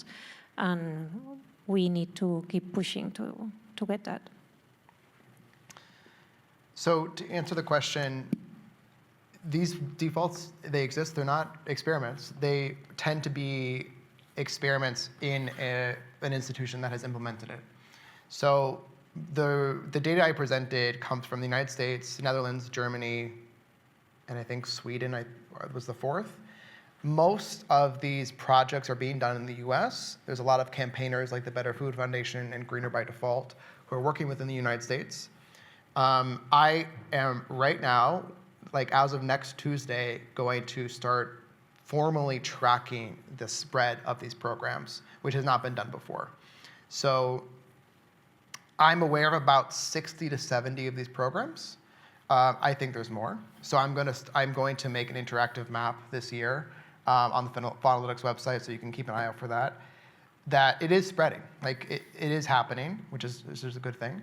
S5: And we need to keep pushing to get that.
S6: So to answer the question, these defaults, they exist. They're not experiments. They tend to be experiments in an institution that has implemented it. So the data I presented comes from the United States, Netherlands, Germany, and I think Sweden was the 4th. Most of these projects are being done in the US. There's a lot of campaigners like the Better Food Foundation and Greener by Default who are working within the United States. I am right now, like as of next Tuesday, going to start formally tracking the spread of these programs, which has not been done before. So I'm aware of about 60 to 70 of these programs. I think there's more. So I'm going to make an interactive map this year on the Faunalytics website, so you can keep an eye out for that. That it is spreading, like it is happening, which is a good thing.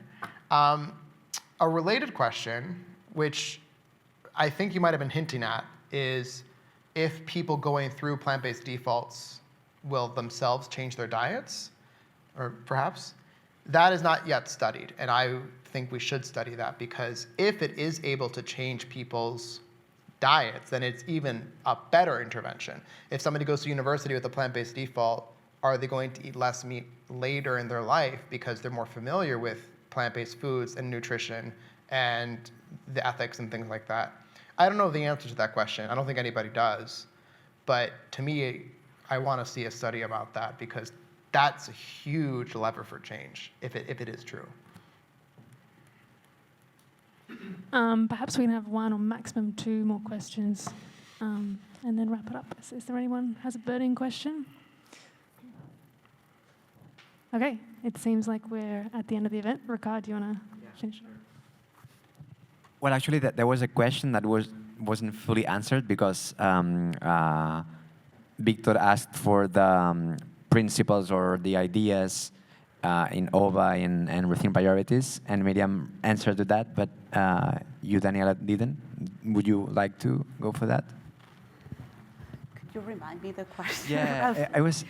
S6: A related question, which I think you might have been hinting at, is if people going through plant-based defaults will themselves change their diets, or perhaps. That is not yet studied, and I think we should study that, because if it is able to change people's diets, then it's even a better intervention. If somebody goes to university with a plant-based default, are they going to eat less meat later in their life because they're more familiar with plant-based foods and nutrition and the ethics and things like that? I don't know the answer to that question. I don't think anybody does. But to me, I want to see a study about that, because that's a huge lever for change, if it is true.
S12: Perhaps we can have one or maximum two more questions, and then wrap it up. Is there anyone who has a burning question? Okay, it seems like we're at the end of the event. Ricard, do you want to finish?
S1: Well, actually, there was a question that wasn't fully answered, because Victor asked for the principles or the ideas in OVA and Rethink priorities, and Míriam answered to that, but you, Daniela, didn't. Would you like to go for that?
S3: Could you remind me the question?
S1: Yeah, I was.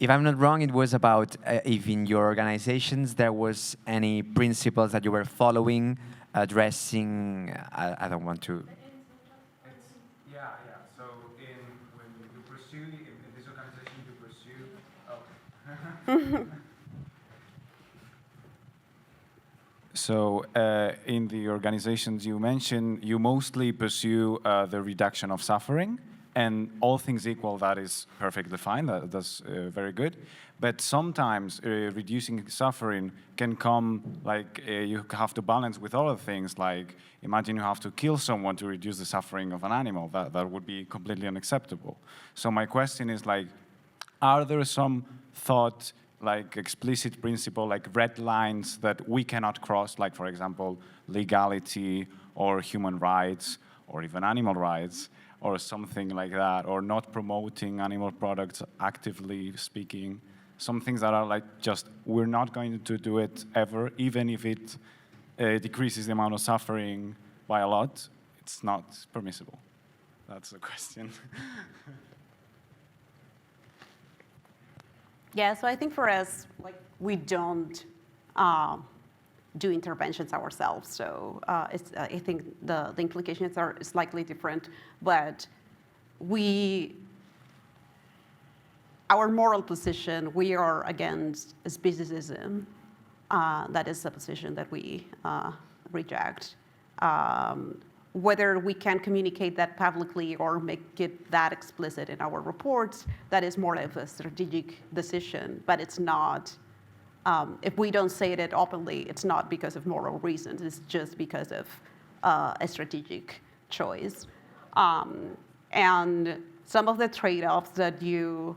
S1: If I'm not wrong, it was about if in your organizations there was any principles that you were following, addressing. I don't want to.
S7: Yeah. So when you pursue in this organization, you pursue. Oh. So in the organizations you mentioned, you mostly pursue the reduction of suffering. And all things equal, that is perfectly fine. That's very good. But sometimes reducing suffering can come like you have to balance with other things. Like imagine you have to kill someone to reduce the suffering of an animal. That would be completely unacceptable. So my question is like, are there some thought, like explicit principle, like red lines that we cannot cross? Like for example, legality or human rights or even animal rights, or something like that, or not promoting animal products actively speaking. Some things that are like just, we're not going to do it ever, even if it decreases the amount of suffering by a lot, it's not permissible. That's the question.
S3: Yeah, so I think for us, like, we don't do interventions ourselves. So I think the implications are slightly different, but our moral position, we are against speciesism. That is a position that we reject. Whether we can communicate that publicly or make it that explicit in our reports, that is more of a strategic decision, but it's not. If we don't say it openly, it's not because of moral reasons. It's just because of a strategic choice. And some of the trade-offs that you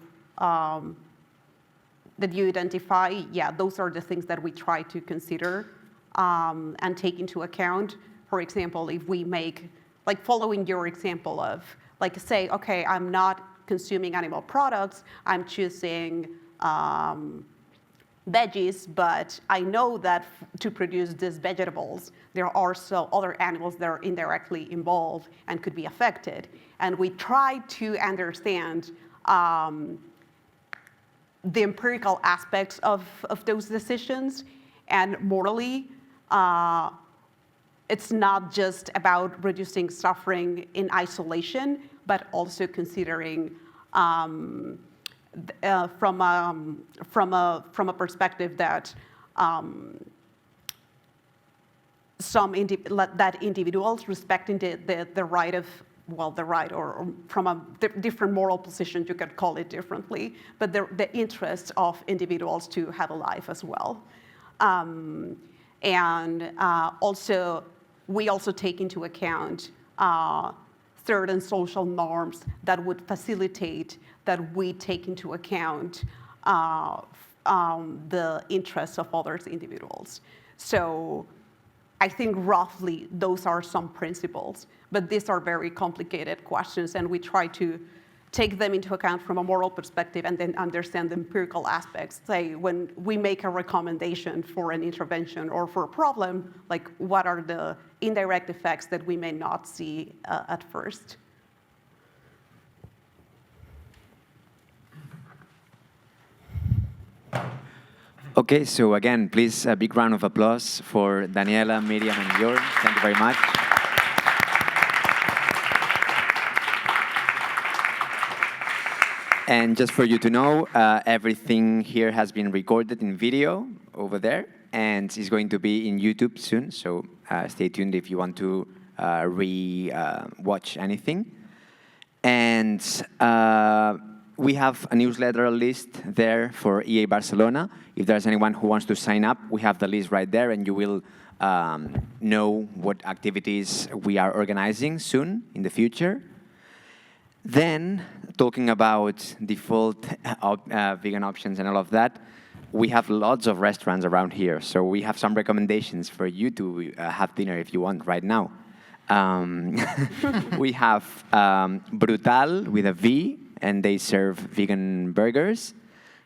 S3: identify, yeah, those are the things that we try to consider and take into account. For example, if we make, like following your example of, like say, okay, I'm not consuming animal products, I'm choosing veggies, but I know that to produce these vegetables, there are also other animals that are indirectly involved and could be affected. And we try to understand the empirical aspects of those decisions. And morally, it's not just about reducing suffering in isolation, but also considering from a perspective that that individuals respecting the right of, well, the right, or from a different moral position, you could call it differently, but the interest of individuals to have a life as well. Also, we also take into account certain social norms that would facilitate that we take into account the interests of other individuals. So I think roughly those are some principles, but these are very complicated questions, and we try to take them into account from a moral perspective and then understand the empirical aspects. Say, when we make a recommendation for an intervention or for a problem, like what are the indirect effects that we may not see at first?
S1: Okay, so again, please a big round of applause for Daniela, Míriam, and Björn. Thank you very much. And just for you to know, everything here has been recorded in video over there, and is going to be in YouTube soon, so stay tuned if you want to watch anything. And we have a newsletter list there for EA Barcelona. If there's anyone who wants to sign up, we have the list right there, and you will know what activities we are organizing soon in the future. Then, talking about default vegan options and all of that, we have lots of restaurants around here. So we have some recommendations for you to have dinner if you want right now. We have Brutal with a V, and they serve vegan burgers.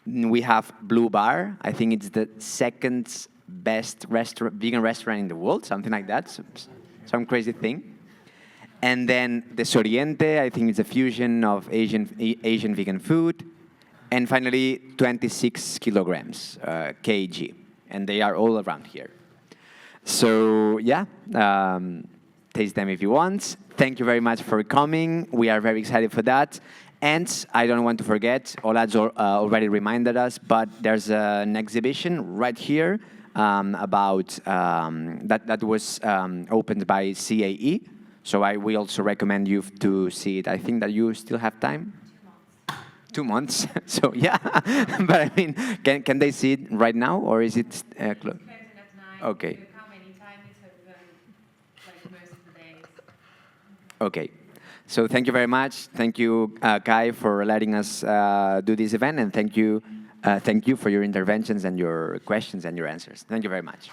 S1: We have Blue Bar. I think it's the second best vegan restaurant in the world, something like that, some crazy thing. And then Desoriente, I think it's a fusion of Asian vegan food. And finally, 26 kilograms, kg. And they are all around here. So yeah, taste them if you want. Thank you very much for coming. We are very excited for that. And I don't want to forget, Olad's already reminded us, but there's an exhibition right here about that was opened by CAE. So we also recommend you to see it. I think that you still have time. 2 months. So yeah, but I mean, can they see it right now, or is it closed? Okay. Okay. So thank you very much. Thank you, Kai, for letting us do this event, and thank you for your interventions and your questions and your answers. Thank you very much.